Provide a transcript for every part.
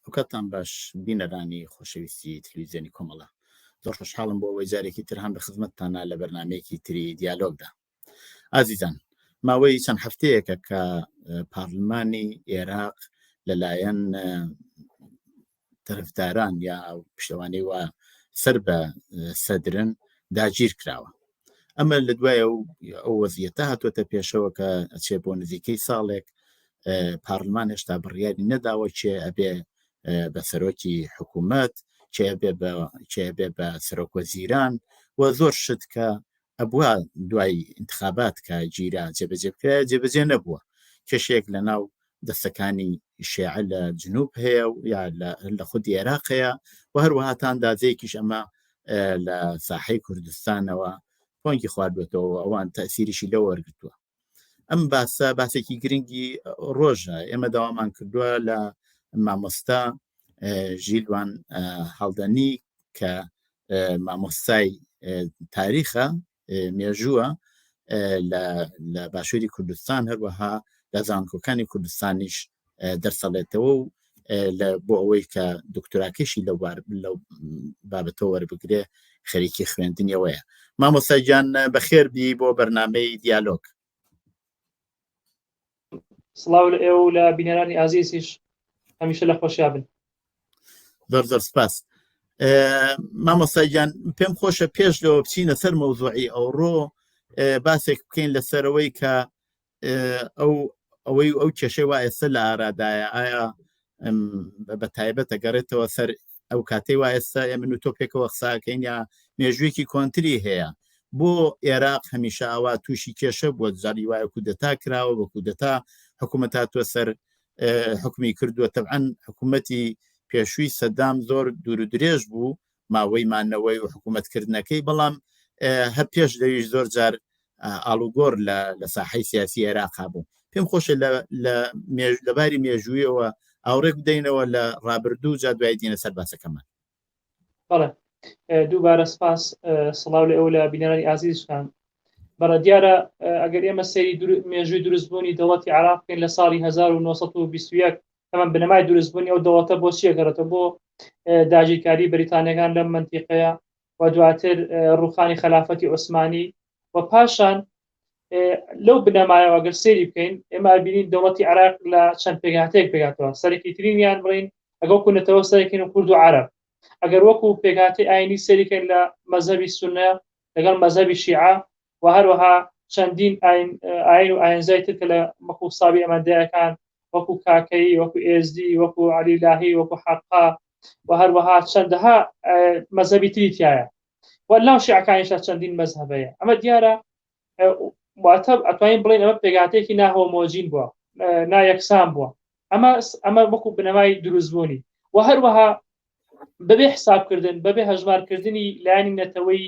ئەوکاتان باش بینەرانی خۆشەویستی تلویزیۆنی کۆمەڵە، زۆر خۆشحاڵم بۆ ئەوەی جارێکی تر هەم بە خزمەتتانە لە بەرنامەیەکی تری دیالۆگدا. ئازیزان، ماوەی چەند هەفتەیەکە کە پارلمانی عێراق لەلایەن تەرەفداران یا پشتەوانەی وە سەر بە سەدرن داگیر کراوە. ئەمە لە دوایە ئەو وەزیەتە هاتوۆتە پێشەوە کە ئەچێ بۆ نزیکەی ساڵێک پارلمان هێشتا بڕیاری نەداوە چێ ئەبێ بە سەرۆکی حکوومەت، چێ بێ بە سەرۆکوەزیران و زۆر شت کە ئەبووە دوای انتخابات کە گیرا جێبەجێ بکرا جێبەجێ نەبووە. کێشێک لە ناو دەستەکانی شیعە لە جنوب هەیە و یا لە خودی عێراق هەیە و هەروەها تا ئەندازەیەکیش ئەمە لە ساحەی کوردستانەوە پۆنگی خواردوێتەوە، ئەوان تەسیریشی لەوە وەرگرتووە. ئەم باسێکی گرنگی ڕۆژە ئێمە داوامان کردووە لە مامۆستا ژیلوان هەڵدەنی کە مامۆستای تاریخە مێژووە لە باشووری کوردستان، هەروەها لە زانکۆکانی کوردستانیش دەرسەڵێتەوە و بۆ ئەوەی کە دکتۆراکەشی لەو بابەتەوە وەربگرێ خەریکی خوێندنیەوەیە. مامۆستا گیان بەخێر بی بۆ بەرنامەی دیالۆگ. سڵاو لە ئێوە و لە بینەرانی ئازیزیش هەمیشە لە خۆشیا بن. زۆر سپاس. مامۆستا گیان پێم خۆشە پێش لەوە بچینە سەر مەوزوعی ئەوڕۆ باسێک بکەین لەسەرەوەی کە ئەو کێشەی وا ئێستا لە ئارادایە، ئایا بە تایبەت ئەگەڕێتەوە سەر ئەو کاتەی وا ئێستا ئێمە و تۆ پێکەوە قساکەین یا مێژوویەکی کۆنتری هەیە؟ بۆ عێراق هەمیشە ئاوا تووشی کێشە بووە، جاری وایە کودەتا کراوە، بە کودەتا حکوومەت هاتووە سەر حکومی کردووە. تەبعەن حکوومەتی پێشووی سەدام زۆر دوور و درێژ بوو ماوەی مانەوەی و حکوومەتکردنەکەی، بەڵام هەر پێش لەویش زۆر جار ئاڵوگۆر لە ساحەی سیاسی عێراقا بوو. پێم خۆشە لەباری مێژوویەوە ئاوڕێک بدەینەوە لە ڕابردوو جا دوای دینە سەر باسەکەمان. بەڵێ، دووبارە سپاس. سڵاو لە ئەو لە بینەرانی ئازیزشان. بەڵە دیارە ئەگەر ئێمە سەیری مێژووی دروستبوونی دەوڵەتی عێراق بکەین لە ساڵی 1921 ئەمە بنەمای دروستبوونی ئەو دەوڵەتە بۆ چیە گەڕێتەوە؟ بۆ داگیرکاری بەریتانیەکان لەم منتیقەیە و دواتر ڕووخانی خەلافەتی عوسمانی و پاشان لەو بنەمایەوە ئەگەر سەیری بکەین ئێمە بینین دەوڵەتی عێراق لە چەند پێکهاتەیەک پێگاتەوە. سەرێکی ترینیان بڵین ئەگەر کوونەتەوە سەرێکین و کورد و عەرەب، ئەگەر وەکو پێکهاتی ئاینی سەریکەین لە مەزهەبی سونە لەگەڵ مەزهەبی شیعە و هەروەها چەندین ئاین و ئاینزای تر کە لە وەکو سابی ئەمەندەیەکان وەکو کاکەی، وەکو ئێزدی، وەکو عەلیلاهی، وەکو حەقا و هەروەها چەندەها مەزهەبی تری تایە و لەناو شیعەکانیشدا چەندین مەزهەبەیە. ئەمە دیارە واتە ئەتوانین بڵین ئەمە پێکهاتێکی ناهۆمۆجین بووە، نایەکسان بووە. ئەمە وەکو بنەمای دروستبوونی و هەروەها بەبێ حسابکردن، بەبێ هەژمارکردنی لایەنی نەتەوەی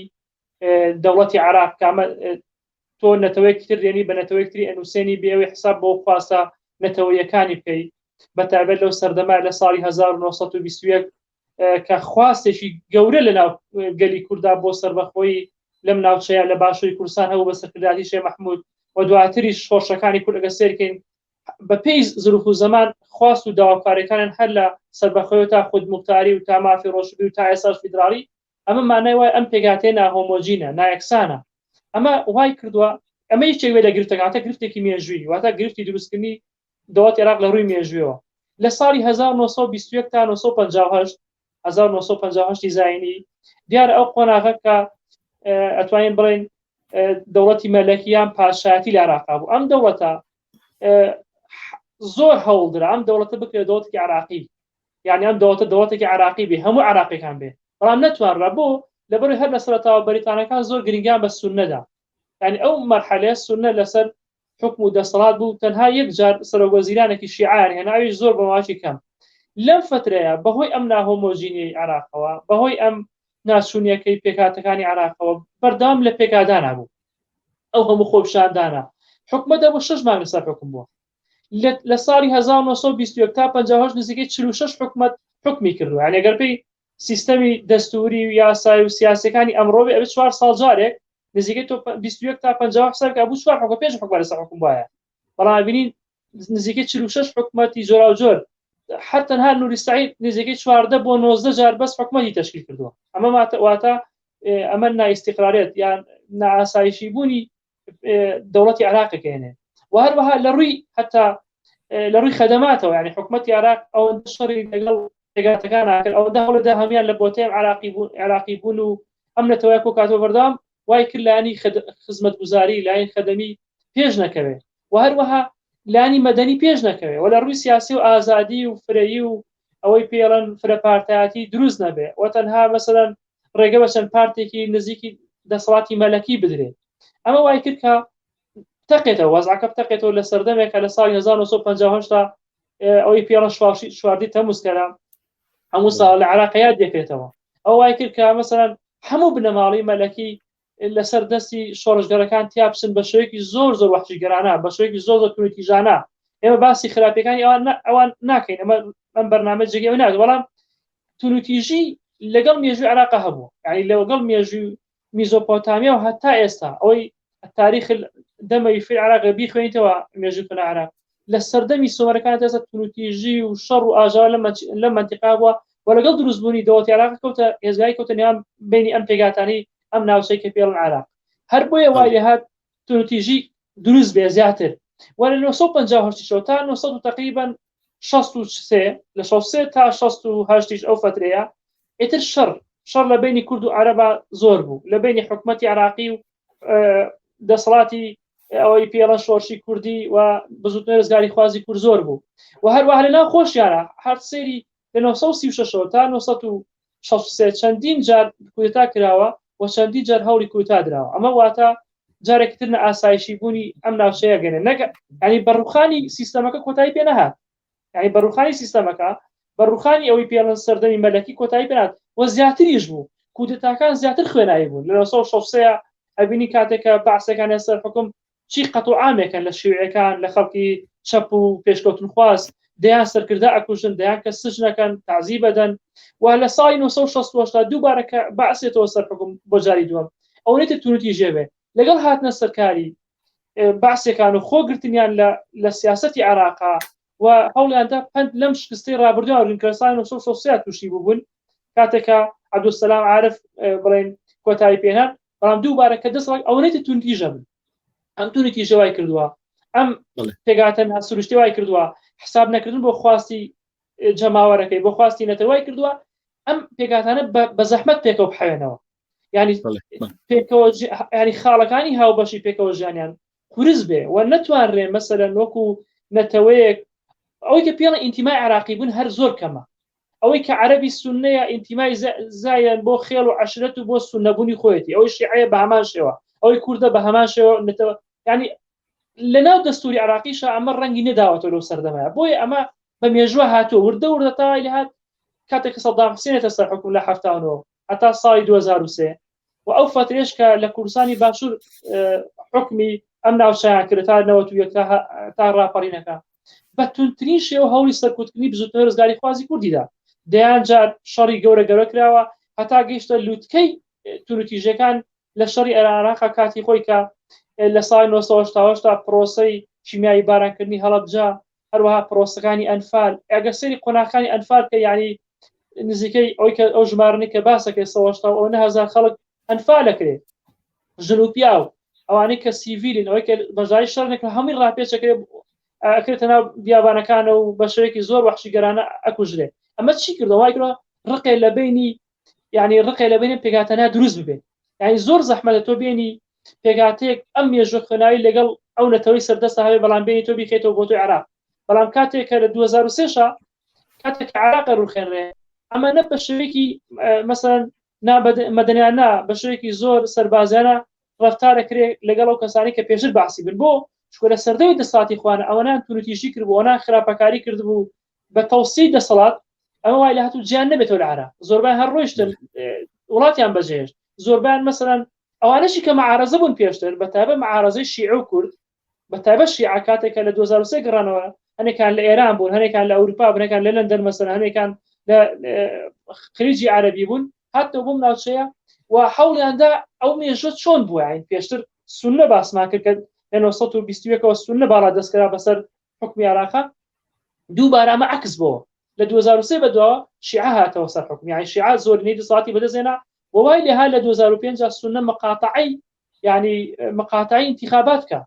دەوڵەتی عێراق، کامە تۆ نەتەوەیەکی تر دێنی بە نەتەوەیەکی تری ئەنووسێنی بێەوەی حساب بۆ خواسە نەتەوەیەکانی بکەی، بەتایبەت لەو سەردەما لە ساڵی 1921 کە خواستێکی گەورە لە ناو گەلی کووردا بۆ سەربەخۆیی لەم ناوچەیە لە باشووری کوردستان هەبوو بە سەرکردایی شێخ مەحموود و دواتریش شۆڕشەکانی کورد ئەگەر سێرکەین بەپێی ظروف و زەمان خواست و داواکاریەکانیان هەر لە سەربەخۆیەوە تا خودموختاری و تا مافی ڕۆژبی و تا ئێساش فیدراڵی. ئەمە مانای وای ئەم پێکهاتەیە ناهۆمۆجینە، نایەکسانە. ئەمە وای کردووە ئەمە هیچ وێ لە گرفتەکاتە گرفتێکی مێژووی، واتە گرفتی دروستکردنی دەوڵەتی عێراق لە ڕووی مێژوویەوە. لە ساڵی 1921 تا 1958 زاینی دیارە ئەو قۆناغە کە ئەتوانین بڵێن دەوڵەتی مەلەکیان پاشایەتی لە عێراقا بوو. ئەم دەوڵەتە زۆر هەوڵدرا ئەم دەوڵەتە بکرێت دەوڵەتێکی عێراقی، یعنی ئەم دەوڵەتێکی عێراقی بێ، هەموو عێراقیەکان بێ، بەڵام نەتوانرا. بۆ لەبەرەوەی هەر لە سەرەتاوە بەریتانیەکان زۆر گرنگیان بە سوننەدا، یعنی ئەو مەرحەلەیە سوننە لەسەر حکم و دەسەڵات بوو. تەنها یەک جار سەرۆکوەزیرانێکی شیعەیان هێنا، ئەویش زۆر بەماوەیەکی کەم. لەم فترەیە بەهۆی ئەم ناهۆمۆجینیەی عێراقەوە، بەهۆی ئەم ناچوونیەکەی پێکهاتەکانی عێراقەوە بەردەوام لە پێکدانا بوو. ئەو هەموو خۆپیشاندانە حکومەتە بۆ 6 مانگ لەسەر حکم بووە. لە ساڵی 1921 تا 58 نزیکەی 46 حکومەت حکمی کردووە. یعنی ئەگەر پێی سیستەمی دەستوری و یاسای و سیاسەکانی ئەمڕۆ بێ ئەبێت 4 ساڵ جارێک نزیکەی 21 تا 50 حساب کە بوو 4 حکومەت پێش حکومەت لەسەر حکم بووە. بەڵام بینین نزیکەی 46 حکومەتی جۆرا و جۆر حتى تەنها نوریستایی نزیکەی 14 بۆ 19 جار بەس حکومەتی تەشکیل کردووە. ئەمە واتە ئەمە نائیستیقراریەت یان نائاسایشی بوونی دەوڵەتی عێراقەکەێنێ. و هەروەها لە ڕووی حتا لە ڕووی خەدەماتەوە، ینی حکومەتی عێراق ئەوەندە شەڕی لەگەڵ پێگاتەکان ناکرد، ئەوەندە هەوڵەدا هەمیان لە بۆتەی عێراقی بوون و ئەم نەتەوەیە کۆ کاتۆ بەردەوام وای کرد لایانی خزمەتگوزاری لایەن خەدەمی پێش نەکەوێت و هەروەها لانی مەدەنی پێش نەکەوێت و لە ڕووی سیاسی و ئازادی و فرەیی و ئەوەی پێڵەن فرەپارتایەتی دروست نەبێ و تەنها مەسەلەن ڕێگە بە چەند پارتێکی نزیکی دەسەڵاتی مەلەکی بدرێت. ئەمە وای کرد کە بتەقێتەوە وەزعەکە بتەقێتەوە لە سەردەمێکە لە ساڵی 1950 ئەوەی پێڵەن شواردی تەمووسکەرە هەموو ساڵ لە عێراقەیە دێکرێتەوە. ئەو وای کرد کە مەسەلەن هەموو بنەماڵی مەلەکی لەسەر دەستی شۆڕژگەرەکان تیا بچن بە شێوەیەکی زۆر وەحشیگەرانە، بە شێوەیەکی زۆر توێتیژانە. ئێمە باسی خراپەکانی ئەوان ناکەین، ئەم بەرنامە جێگەی ئەوە نات، بەڵام تونوتیژی لەگەڵ مێژووی عێراق هەبوو، یعنی لەگەڵ مێژووی میزۆپۆتامیا و هەتا ئێستا ئەوەی تاریخ دەمەوی فی عێراق بیخوێنیتەوە مێژووی تونە عێراق لە سەردەمی سۆمەرەکان ئێستا تونوتیژی و شەڕ و ئاژاو لە منتیقا بووە و لەگەڵ دروستبوونی دەوڵەتی عێراق کەوتە هێزگای کەوتە نێوان بینی ئەم پێگاتانی ئەم ناوچەی کە پێڵن عێراق. هەر بۆیە وای لێهات تونوتیژی دروست بێ زیاتر و لە 1950 تا 1900 تقریبا 63 لە 63 تا 68 ئەو فترەیە ئیتر شەڕ لە بینی کورد و عەرەبا زۆر بوو، لە بینی حکومەتی عێراقی و دەسەڵاتی ئەوەی پێڵەن شۆرشی کوردی و بزوتنەوەی ڕزگاری خوازی کورد زۆر بوو و هەروەها لەناو خۆشیانە هەر سەیری لە 1936 تا 1963 چەندین جار کودتا کراوە و چەندین جار هەوڵی کودتا درراوە. ئەمە واتە جارێکتر نە ئاسایشی بوونی ئەم ناوچەیە گەنێ نەکە، ینی بەڕوخانی سیستەمەکە کۆتایی پێ نەهات، ینی بەڕوخانی سیستەمەکە بەڕوخانی ئەوەی پێڵەن سەردەمی مەلەکی کۆتایی پێنات و زیاتریش بوو، کودتاکان زیاتر خوێنایی بوون. لە 1960 ئەبینی کاتێکە بەعسەکان سەر حکوم چی قەتوع عامێکن لە شیوعەکان لە خەڵکی چەپ و پێشکەوتن خواست دەیان سەرکردا ئەکوژن، دەیان کە سژنەکەن تعزیب بدەن و لە ساڵی 1960 دووبارە کە بەعسێتەوە سەر حکوم بۆ جاری دووەم ئەوەیە تونوتیژێ بێ لەگەڵ هاتنە سەرکاری بەعسەکان و خۆگرتنیان لە سیاسەتی عێراقا و هەوڵیاندا پند لەم شکستەی ڕابردووە ڕینکەسانی 1960 تووشی بوون کاتێکە عەبدولسەلام عارف بڵێن کۆتایی پێهات، بەڵام دووبارە کە دەسەڵک ئەوەیە تونوتیژە بن. ئەم تونوتیژە وای کردووە، ئەم پێگاتە سروشتی وای کردووە، حساب نەکردن بۆ خواستی جەماوەرەکەی بۆ خواستی نەتەوە وای کردووە ئەم پێگاتانە بە زەحمەت پێکەوە بحەوێنەوە، ینی پێکەوە ینی خاڵەکانی هاوبەشی پێکەوە ژیانیان قورس بێ و نەتوانرێ مەسەلەن وەکو نەتەوەیەک ئەوەی کە پێڵە ئینتیمای عێراقی بوون هەر زۆر کەمە، ئەوەی کە عەرەبی سوننەیە ئینتیمای زایان بۆ خێڵ و عەشرەت و بۆ سوننەبوونی خۆیەتی، ئەوەی شیعەیە بە هەمان شێوە، ئەوەی کوردە بە هەمان شێوە نەتەوە، ینی لەناو دەستوری عێراقیشە ئەمە ڕەنگی نەداوەتەوە لەو سەردەمەیە، بۆیە ئەمە بە مێژووە هاتووە وردە تا لەهات کاتێک سەدام حوسێنێتە سەر حکوم لە 79 هەتا ساڵی 2003 و ئەو فترێش کە لە کوردستانی باشوور حکمی ئەم ناوچەیان کرد تا 91 تا ڕاپەڕینەکە بە تونترین شێوە هەوڵی سەرکوتنی بزوتنەوەی ڕزگاری خوازی کوردیدا، دەیان جار شەڕی گەورە کراوە هەتا گەیشتە لووتکەی تونوتیژەکان لە شەڕی عێراقا کاتی خۆی کە لە ساڵی 1970 تا پرۆسەی کیمیایی بارانکردنی هەڵەبجا هەروەها پرۆسەکانی ئەنفال ئەگە سەری قۆناغەکانی ئەنفال کە یعنی نزیکەی ئەوەی کە ئەو ژمارنی کە باسەکەی 1970 خەڵک ئەنفالەکرێت ژن و پیا و ئەوانەی کە سیڤیلین ئەوەی کە بەژای شەڕێک هەمووی ڕاپێچەکرێت ئەکرێتە ناو بیابانەکانە و بە شێوەیەکی زۆر وەحشیگەرانە ئەکوژرێت. ئەمە چی کردەوە؟ وای کردەوە ڕقێ لە بینی یعنی ڕقێ لە بینی پێگاتانە دروست ببێت، یعنی زۆر زەحمەتە تۆ بینی پێگاتەیەک ئەم مێژوە خوێناوی لەگەڵ ئەو نەتەوەی سەردەستە هەبێ بەڵام بینی تۆ بیخێتەوە بۆ تۆی عێراق، بەڵام کاتێکە لە 2003 کاتێک عێراق ڕوخێنرێ ئەمە نە بە شێوەیەکی مەسەلەن مەدەنیانە بە شێوەیەکی زۆر سەربازانە ڕەفتارەکرێ لەگەڵ ئەو کەسانی کە پێشتر باسی بن بۆ چکە لە سەردەمی دەسەڵاتی خوانە ئەوەنان تونوتیژی کرد بوو ئەوەنان خراپەکاری کرد بوو بە تەوسیع دەسەڵات ئەمە وای لە هاتوو گیان نەبێتەوە لە عێراق، زۆربیان هەر ڕۆیشتن وڵاتیان بەجێهێشت، زۆربیان مەسەلەن ئەوانەشی کە مەعارەزە بوون پێشتر بە تایبەت مەعارەزەی شیعە و کورد بە تایبەت شیعە کاتێکە لە 2003 گەڕانەوە هەنێکان لە ئێران بوون، هەنێکان لە ئەوروپا بوون، هەنێکان لە لەندەن مەسەلەن، هەنێکان لە خلیجی عەرەبی بوون هاتەوە بۆم ناوچەیە و حەوڵیاندا ئەو مێژوە چۆن بووە، یعنی پێشتر سوننە باسمان کرد کە لە 1920ەوە سوننە باڵا دەستکرا بەسەر حکمی عێراق، دووبارە ئەمە عەکس بووە، لە 2023 بەدواوە شیعە هاتەوە سەر حکم، یعنی شیعە زۆرینەی دەسەڵاتی بەدەستهێنا ووای لێها لە 2005 سونە مقاطعی يعني مقاطعي انتخابات كا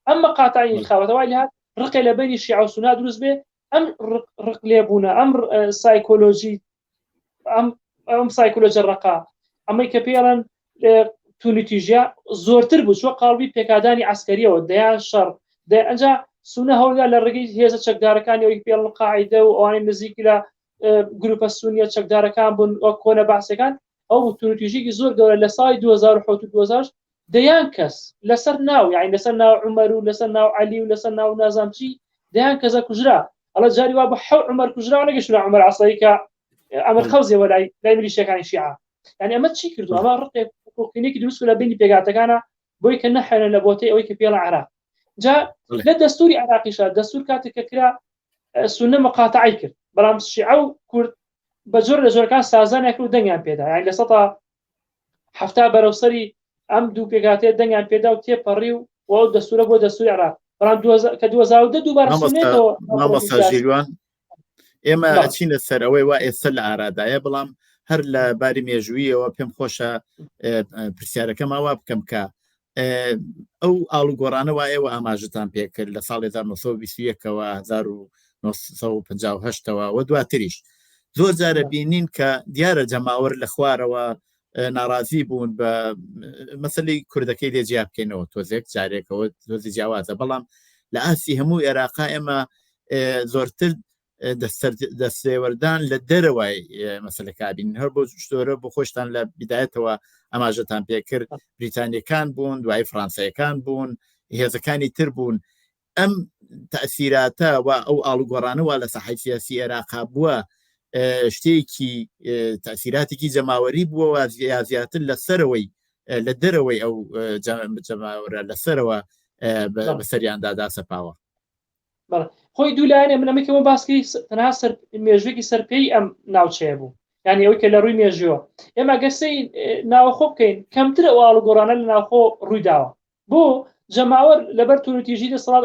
اما مقاطعي انتخابات وای لها رق لبني شيعة وسنة دروز به ام رق ليبونا ام سايكولوجي ام سايكولوجي الرقا اما كبيرا تونيتيجيا زورتر بو شو قالبي بيكاداني عسكريه وديان شر ده انجا سنة هولا للرقي هيزا تشكدار كان يوي بيال القاعده واني نزيك الى جروب السنيه تشكدار كان بن وكونه بحث كان او تونيتيجي زور قال لساي 2000 حوت 2000 دەیان کەس لەسەر ناو یعنی لەسەر ناو عومەر و لەسەر ناو عەلی و لەسەر ناو نازانچی دەیان کەسە کوژرا ئەڵە جاری وا بە حەو عومەر کوژرا نەگەشتە عومەر عەسایی کە ئەمە خەوزیەوە لای میلیشیەکانی شیعە یعنی ئەمە چی کردو ئەمە ڕقێک کلینیکی دروست لە بینی پێگاتەکانە بۆی کە نەحێنە لە بۆتەی ئەوەی کە پێڵە عێراق جا لە دەستوری عێراقیشا دەستور کاتێک کە کرا سونە مقاطعی کرد بەڵام شیعە و کورد بە جۆر لە جۆرەکان سازانیان کرد و دەنگیان پێدا یعنی لە سەتا هەفتا بەرەوسەری ئەم دوو پێگاتێ دەنگیان پێدا و تێپەڕی و ئەو دەستورە بۆ دەستوری عێراق بەڵام کە 2010 دووبارە سونێتەوە مامۆستا ژیروان ئێمە ئەچینە سەر ئەوەی وا ئێستا لە ئارادایە بەڵام هەر لە باری مێژوویەوە پێم خۆشە پرسیارەکەم ئاوا بکەم کە ئەو ئاڵوگۆڕانە وایە و ئاماژتان پێکرد لە ساڵی 1920ەوە 1950ەوە و دواتریش زۆر جارە بینین کە دیارە جەماوەر لە خوارەوە ناڕازی بوون بە مەسەلەی کوردەکەی لێجیا بکەینەوە تۆزێک جارێکەوە زۆزی جیاوازە بەڵام لە ئاسی هەموو عێراقا ئێمە زۆرتر دەستێوەردان لە دەرەوەی مەسەلەکە بین هەر بۆ شتۆرە بۆ خۆشتان لە بیدایەتەوە ئاماژەتان پێکرد بریتانیەکان بوون دوای فڕانسایەکان بوون هێزەکانی تر بوون ئەم تەئسیراتە و ئەو ئاڵوگۆڕانەوە لە ساحەی سیاسی عێراقا بووە شتێکی تەئسیراتێکی جەماوەری بووەوە زیاتر لەسەرەوەی لە دەرەوەی ئەو جەماوەرە لەسەرەوە بەسەریاندا داسەپاوە خۆی دوولایەنێ من ئەمەکەوە باسکەی تەنها مێژوێکی سەرپێی ئەم ناوچەیە بوو یعنی ئەوەی کە لە ڕووی مێژووە ئێمە گەسەی ناوەخۆ بکەین کەمتر ئەو ئاڵوگۆڕانە لە ناوخۆ ڕوویداوە بۆ جەماوەر لەبەر تووروتیژی دەسەڵات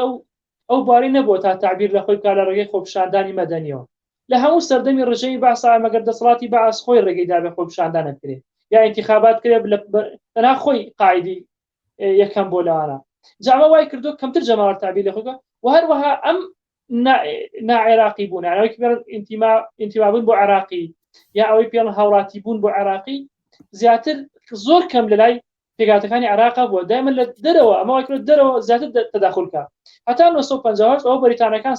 ئەو باری نەبووە تا تعبیر لە خۆی بکات لە ڕێگەی خۆپیشاندانی مەدەنیەوە لە هەموو سەردەمی ڕژەی باسا مەگەر دەسەڵاتی بەعاس خۆی ڕێگەیدا بە خۆپیشاندان نەکرێت یا ئینتیخابات کرێ تەنها خۆی قاعدی یەکەم بۆ لەوانە جامە وای کردو کەمتر جەماوەر تعبیر لە خۆی و هەروەها ئەم ناعێراقی بوون ئەوەی ئینتیما بوون بۆ عێراقی یا ئەوەی پێڵ هاوڵاتی بوون بۆ عێراقی زیاتر زۆر کەم لە لای پێگاتەکانی عێراقا بووە دایمەن لە دەرەوە ئەمەوای کرد دەرەوە زیاتر تەداخولکە هەتا 1950 ئەو بەریتانەکان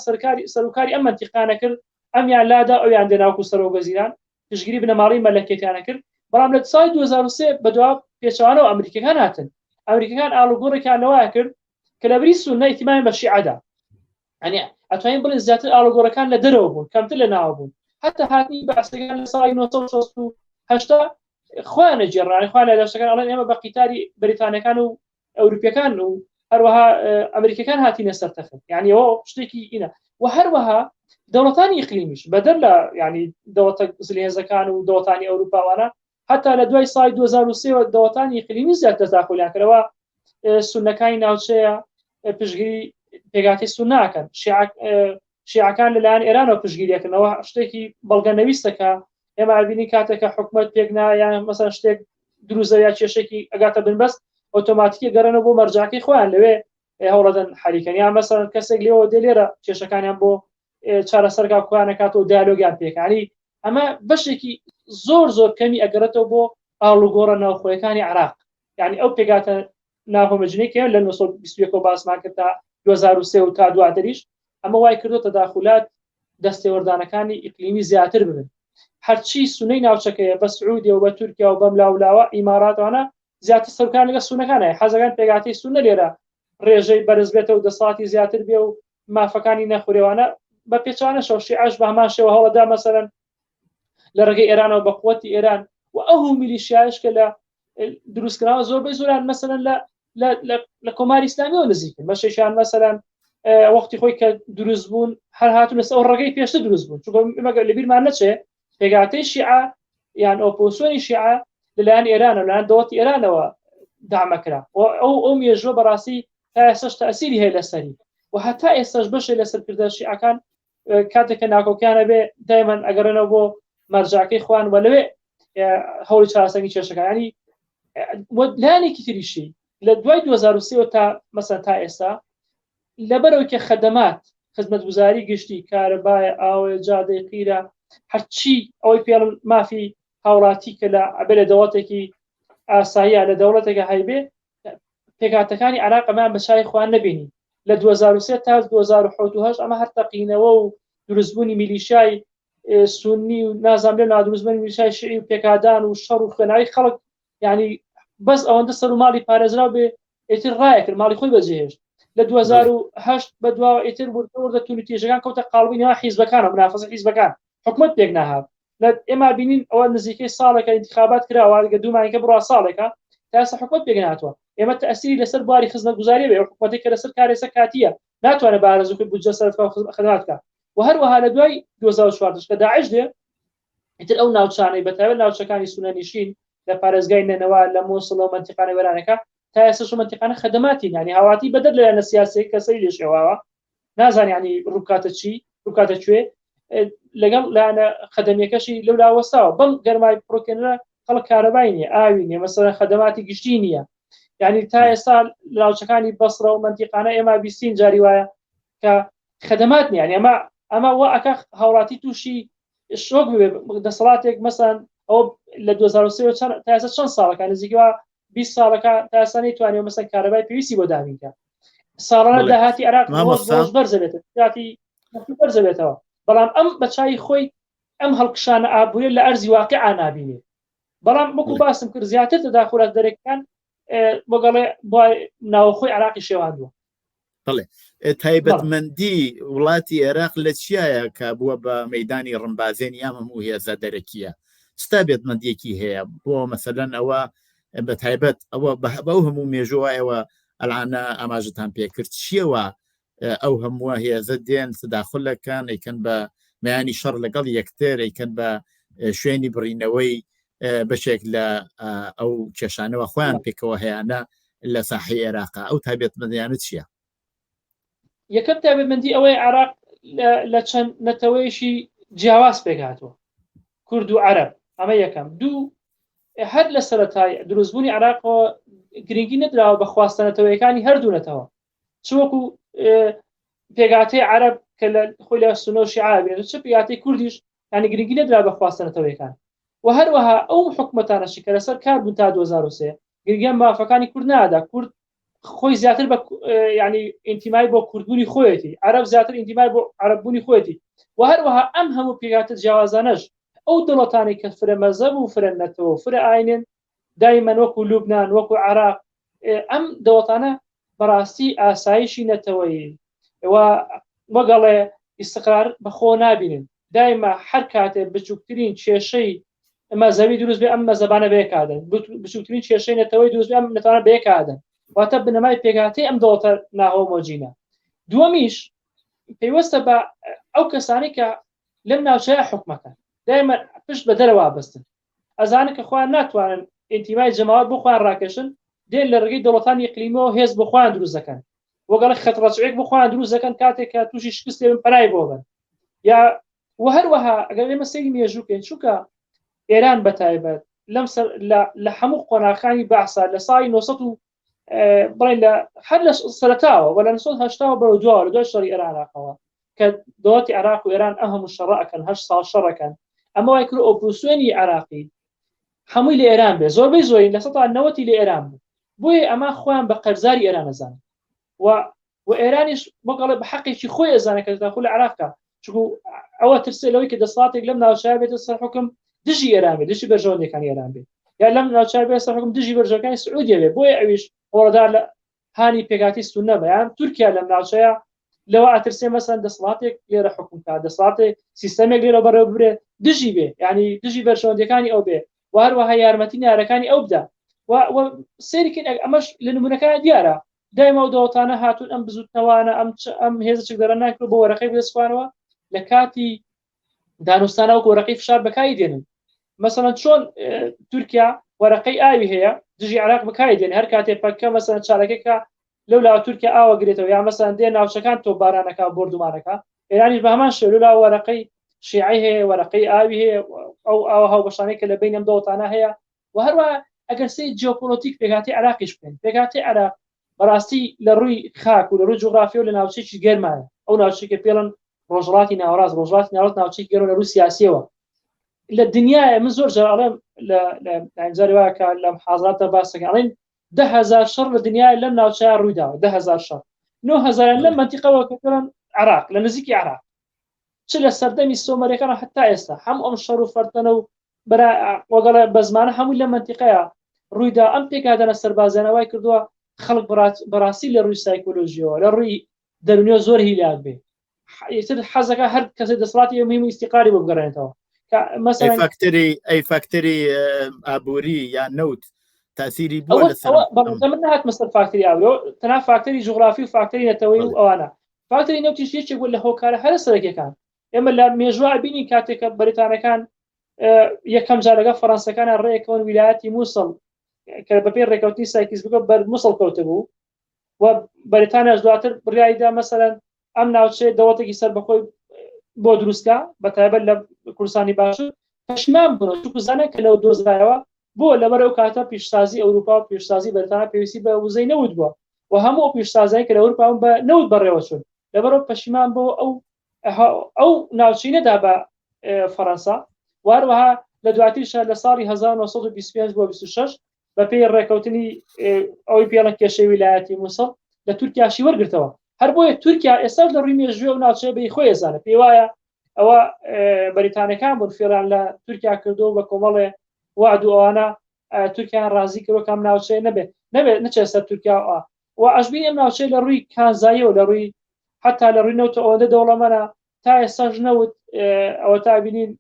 سەرکاری ئەم منتیقانە کرد ئەمیان لادا ئەویان دێناوکو سەرۆ گەزیران پشتگیری بنەماڵی مەلەکێتیانە کرد بەڵام لە ساڵی 2003 بەدوا پێچەوانەوە ئەمریکەکان هاتن ئەمریکەکان ئاڵوگۆڕێکیان لەوایە کرد کە لە بری سونە ئیتیمامی بە شیعەدا ئەنی ئەتوانین بڵێن زیاتر ئاڵوگۆڕەکان لە دەرەوە بوون کەمتر لە ناوە بوون هەتا هاتنی بەعسەکان لە ساڵی 1960 خۆیانە جێڕانی خۆیان لە دەشتەکان ئەڵێن ئێمە بە قیتاری بەریتانیەکان و ئەوروپیەکان و هەروەها ئەمریکەکان هاتینە سەرتەخت یعنی ئەوە شتێکی ئینە و هەروەها دەوڵەتانی ئیقلیمیش بەدەر لە ینی دەوڵەتە زلێنزەکان و دەوڵەتانی ئەوروپاوانە هەتا لە دوای ساڵی 2023 دەوڵەتانی ئیقلیمی زیاتر تەداخولیان کردەوە سونەکانی ناوچەیە پشتگیری پێگاتی سون ناکەن شیعەکان لەلایەن ئێرانەوە پشتگیریەکردنەوە شتێکی بەڵگەنەویستەکە ئێمە ئەبینی کاتێکە حکومەت پێک نایان مەسەن شتێک دروزە یا کێشێکی ئەگاتە بنبەست ئۆتۆماتیکە گەڕێنەوە بۆ مەرجعەکەی خۆیان لەوێ هەوڵەدەن حەریکەن یان مەسەن کەسێک لێەوە دێلێرە کێشەکانیان بۆ چارەسەرگا کوانەکاتەوە دیالۆگیان پێکانی ئەمە بەشێکی زۆر کەمی ئەگەڕێتەوە بۆ ئاڵوگۆڕە ناوخۆیەکانی عێراق یعنی ئەو پێگاتە ناوهۆمەجنێکی لە 1920 باسمان کرد تا 2023 و تا دواتریش ئەمە وای کردو تەداخولات دەستێوەردانەکانی ئیقلیمی زیاتر ببن هەرچی سونەی ناوچەکەیە بە سعودی و بە تورکیا و بەم لاولاوە ئیماراتوانە زیاتر سەرکان لەگە سونەکانە حەزەکان پێگاتی سونە لێرە ڕێژەی بەرز بێتە و دەسەڵاتی زیاتر بێ و مافەکانی نەخورێوانە بە پێچوانە شەوشیعەش بە هەمان شێوە هەوڵەدا مەسەرەن لە ڕێگەی ئێرانەوە بە قووەتی ئێران و ئەو میلیشیایش کە لە دروستکراوە زۆربەی زۆران مەسەرەن لە کۆماری ئیسلامیەوە نزیکن بەشێکیان مەسەرەن وەختی خۆی کە دروست بوون هەر هاتوونە ئەو ڕێگەی پێشتر دروست بوون چونکە ئێمە لەبیرمان نەچێ پێگاتەی شیعە یان ئۆپۆزیسیۆنی شیعە لەلایەن ئێرانە لەلایەن دەوڵەتی ئێرانەوە دامەکرا ئەو مێژووە بەڕاستی تا ئێستاش تەئسیری هەیە لەسەری و هەتا ئێستاش بەشێک لە سەرکردە شیعەکان کاتێککە ناکۆکیانە بێ دایمەن ئەگەڕێنەوە بۆ مەرجعکەی خوان وە لەوێ هەوڵی چارەسەنگی کێشەکانی لایەنێکی تریشی لە دوای 2023 تا مەسەن تا ئێستا لەبەرەوەی کە خەدەمات خزمەتگوزاری گشتی کارەبایە ئاوێ جادەی قیرە هەرچی ئەوەی پێڵم مافی هاوڵاتی کە لە ئەبێ لە دەوڵەتێکی ئاساییە لە دەوڵەتێکە هەیبێ پێکاتەکانی عراق ئەمان بە چای خوان نبینی لە 2023 تا 2008 ئەمە هەر تەقینەوە و دروستبوونی میلیشای سونی و نازام لێ نادروستبوونی میلیشای شیعی و پێکادان و شەڕ و خوێناوی خەڵک یعنی بەس ئەوەندە سەر و ماڵی پارێزراو بێ ئیتر ڕایەکرد ماڵی خۆی بەجێهێشت لە 2008 بە دواوە ئیتر وردە تولی تێژەکان کەوتە قاڵبووینەوە حیزبەکانە منافەزە حیزبەکان حکومت پێک ناهات لە ئێمە بینین ئەوە نزیکەی ساڵێکە انتخابات کراوە گە دوومانیکە بڕوا ساڵێکە تا ئێستا حکومت پێک نهاتووە ئێمە تەئسیری لەسەر بواری خزمەتگوزاری بێ حکومەتێک کە لەسەر کارێسە کاتیە ناتوانێت بارەزووکەی بودجە سەرفا خدمات بکات و هەروەها لە دوای 2014 کە داعش دێ ئیتر ئەو ناوچانەی بەتایبەت ناوچەکانی سونەنشین لە پارێزگای نەنەوا لە مووسڵ و منتیقانەی وەرانەکە تا ئێستا منتیقانە خەدەماتی ینی هاواتی بەدەر لەلایەنە سیاسی کەسەی لێشێواوە نازانانی ینی ڕووکاتە چی ڕووکاتە کوێ لەگەڵ لایەنە خەدەمیەکەشی لەولا وەستاوە بەم گەرمای پڕۆکێنرە خەڵک کارەبای نییە ئاوی نیە مەسەڵەن خەدەماتی گشتی نییە یعنی تا ئێستا لاوچەکانی بەسڕە و منتیقانە ئێمە بیستین جاری وایە کە خەدەمات نیە ئەمە وا ئەکە هاوڵاتی تووشی شۆک بێ دەسەڵاتێک مەسەن ئەو لە 2023 تا ئێستا چەند ساڵەکە نزیکەوە 20 ساڵەکە تا ئێستا نەیتوانێت مەسەن کارەبای پێویستی بۆ دابینکە ساڵانە داهاتی عراق ڕۆژ بەرزەبێتەوە داهاتی بەرزەبێتەوە بەڵام ئەم بە چای خۆی ئەم هەڵکشانە ئابووری لە ئەرزی واقعا نابینێ بەڵام وەکو باسم کرد زیاتر تداخلات دەرەکان بۆگەڵێ بۆ ناوخۆی عراقی شێواندووە بڵێ تایبەتمەندی وڵاتی عێراق لە چیایە کە بووە بە مەیدانی ڕمبازێنی ئەم هەموو هێزە دەرەکیە ستا بێتمەندیەکی هەیە بۆ مەسەلەن ئەوە بە تایبەت ئەوە بەو هەموو مێژوایەوە ئەلعانە ئاماژتان پێکرد چیەوە ئەو هەمووە هێزە دێن تداخلەکان ئەیکەن بە مەیانی شەڕ لەگەڵ یەکتر ئەیکەن بە شوێنی بڕینەوەی بەشێک لە ئەو کێشانەوە خۆیان پێکەوە هەیەە لە ساحی عێراقا ئەو تایبەتمەندیانە چییە؟ یەکەم تایبەتمەندی ئەوەی عراق لە چەند نەتەوەیشی جیاواز پێکهاتوە کورد و عەرەب ئەمە یەکەم دوو هەر لە سەرەتای دروستبوونی عراقەوە گرنگی نەدراوە بە خواستنەتەوەیەکانی هەردوو نەتەوە چوەکو پێگاتەی عەرەب کە لە خۆی لە سونە و شیعە بێت چ پێگاتەی کوردیش ینی گرنگی نەدرا بە خواستنەتەوەیەکان و هەروەها ئەو حکومەتانەشی کە لەسەر کار بوون تا 2023 گرنگیان مافەکانی کورد نادا کورد خۆی زیاتر بە ینی ئینتیمای بۆ کوردبوونی خۆیەتی عەرەب زیاتر ئینتیمای بۆ عەرەببوونی خۆیەتی و هەروەها ئەم هەموو پێگاتە جیاوازانەش ئەو دەوڵەتانی کە فرە مەزەب و فرە نەتەوە فرە ئاینێن دایمەن وەکو لوبنان وەکو عێراق ئەم دەوڵەتانە بەڕاستی ئاسایشی نەتەوەیی وەگەڵێ ئیستقرار بەخۆ نابینن دایمە هەر کاتێ بچووکترین کێشەی مەزەبی دروست بێ ئەم مەزەبانە بێکادن بچووکترین کێشەی نەتەوەی دروست بێ ئەم نەتوانە بێکادن واتە بنەمای پێگاتەی ئەم دەوڵەتە ناهۆمۆجینە دووەمیش پێوەستە بە ئەو کەسانی کە لەم ناوچەیە حکومەکە دایمە پشت بە دەرەوە بەستن ئەزانە کە خۆیان ناتوانن ئینتیمای جەماوەت بۆ خۆیان ڕاکێشن دێن لە ڕێگەی دەوڵەتانی ئیقلیمەوە هێز بۆ خۆیان دروست دەکەن وەگەڵ خەتڕەچێک بۆ خۆیان دروست دەکەن کاتێک کە تووشی شکست لێبن پەنای بۆ بن یا و هەروەها ئەگەر ئێمە سەیری مێژووکەین چونکە ئێران بەتایبەت لەم لە هەموو قۆناغەکانی بەحسا لە ساڵی 900 بڵێن لە هەر لە سەرەتاوە وە لە 1970 بەرەو دووە لە دوای شەڕی عێراقەوە کە دەوڵەتی عێراق و ئێران ئەم هەموو شەڕە ئەکەن 8 ساڵ شەڕەکەن ئەمە وای کرد ئۆپۆزیسیۆنی عێراقی هەمووی لە ئێران بێ زۆربەی زۆری لە 90 لە ئێران بوو بۆیە ئەمە خۆیان بە قەرزاری ئێران ئەزانن و ئێرانیش بەگەڵێ بە حەقێکی خۆی ئەزانە کە داخل لە عێراقا چونکە ئەوە ترسێ لەوەی کە دەسەڵاتێک لەم ناوچەیە بێتە سەر حکم دژی ئێران بێت دژی بەرژەوەندەکانی ئێران بێت یا لەم ناوچەیە بێتە سەر حکم دژی بەرژەوەندەکانی سعودیە بێت بۆیە ئەویش وەڕدار لە هانی پێگاتی سونە بەیان تورکیا لەم ناوچەیە لەوە ئەترسێ مەسەن دەسەڵاتێک لێرە حکم کات دەسەڵاتێک سیستەمێک لێرە بەڕێوە ببرێت دژی بێ ینی دژی بەرژەوەندەکانی ئەو بێ و هەروەها یارمەتی نارەکانی ئەو بدە و سێریکن ئەمەش لە نمونەکانی دیارە دایما و دەوڵەتانە هاتوون ئەم بزوتنەوانە ئەم هێزە دەرەن ناکرێت بۆ وەرەقەی بدەسوانەوە لە کاتی دانوستانە و وەرەقەی فشار بەکاری دێنن مەسەڵەن چۆن تورکیا وەرەقەی ئاوی هەیە دژی عێراق بەکاری دێن هەر کاتێک پەکە مەسەڵەن چارەکەیکە لەولا تورکیا ئاوە گرێتەوە یا مەسەڵەن دێن ناوچەکان تۆ بارانەکە بردومانەکە ئێرانیش بە هەمان شێوە لا وەرەقەی شیعی هەیە وەرەقەی ئاوی هەیە ئەو ئاوە هاوبەشانەی کە لە بین ئەم دەوڵەتانە هەیە و هەروە ئەگەر سی جیۆپۆلیتیک پێکهاتی عێراقیش بکەین پێکهاتی عێراق بەڕاستی لە ڕووی خاک و لە ڕووی جوغرافیا و لە ناوچەیەکی گەرمایە ئەو ناوچەیەکە پێڵن ڕۆژهەڵاتی ناوەڕاست ڕۆژهەڵاتی ناوەڕاست ناوچەیەکی گەرمە لە ڕووی سیاسیەوە لە دنیای من زۆر جار ئەڵێم لە ئەنجاری وایە لە محاضراتە باس دەکەن ئەڵێن 10,000 شەڕ لە دنیای لەم ناوچەیە ڕوویداوە 10,000 شەڕ 9,000 لەم منتیقەوە کە پێڵن عێراق لە نزیکی عێراق چ لە سەردەمی سۆمەریەکان هەتا ئێستا هەم ئەم شەڕ و فەرتەنە و وەگەڵە بە زمانە هەمووی لە منتیقەیە ڕوویدا ئەم پێکهاتانە سەربازانەوەی کردووە خەڵک بەڕاستی لە ڕووی سایکۆلۆژیەوە لە ڕووی دەرونیەوە زۆر هیلاک بێ حەزەکە هەر کەسێ دەسەڵاتی مهم ئیستیقاری بۆ بگەڕێنێتەوە ئەی فاکتەری ئابووری یان نەوت تاثیری بووە لەسەر من نهات مەسەر فاکتەری ئابووری تەنها فاکتەری جوغرافی و فاکتەری نەتەوەی و ئەوانە فاکتەری نەوتیش یەکێک بوو لە هۆکارە هەرە سەرەکیەکان ئێمە لە مێژووە بینی کاتێکە بەریتانەکان یەکەم جار لەگەڵ فەڕەنسەکانە ڕێکەوەن ویلایەتی مووسڵ کە بەپێی ڕێکەوتنی سایکیز بگە بەر مووسڵ کەوتە بوو و بەریتانیاش دواتر بڕیایدا مەسەلەن ئەم ناوچەیە دەوڵەتێکی سەربەخۆی بۆ دروستکە بەتایبەت لە کوردستانی باشوور پەشیمان بوون چونکە زانن کە لەو دۆزرایەوە بۆ لەبەر ئەو کاتە پیشسازی ئەوروپا و پیشسازی بەریتانیا پێویستی بە وزەی نەوت بووە و هەموو ئەو پیشسازیانی کە لە ئەوروپا بە نەوت بەڕێوە چوون لەبەرەوە پەشیمان بۆ ئەو ناوچەی نەدا بە فەڕەنسا واروەها لە دواتریشە لە ساڵی 1925 بۆ 26 بەپێی ڕێکەوتنی ئەوەی پێڵەن کێشەی ویلایەتی مووسڵ لە تورکیاشی وەرگرتەوە هەر بۆیە تورکیا ئێستا لە ڕووی مێژوویە و ناوچەیە بەی خۆی ێزانە پێی وایە ئەوە بەریتانەکان بوون فێران لە تورکیا کردو بە کۆمەڵێ وعد و ئەوانە تورکیان ڕازی کردو کەم ناوچەیە نەبێت نەچێت سەر تورکیا و ئەشبین ئەم ناوچەیە لە ڕووی کانزایی و لە ڕووی حتا لە ڕووی نەوتە ئەوەندە دەوڵەمەنە تا ئێستاش نەوت ئەوە تا بینین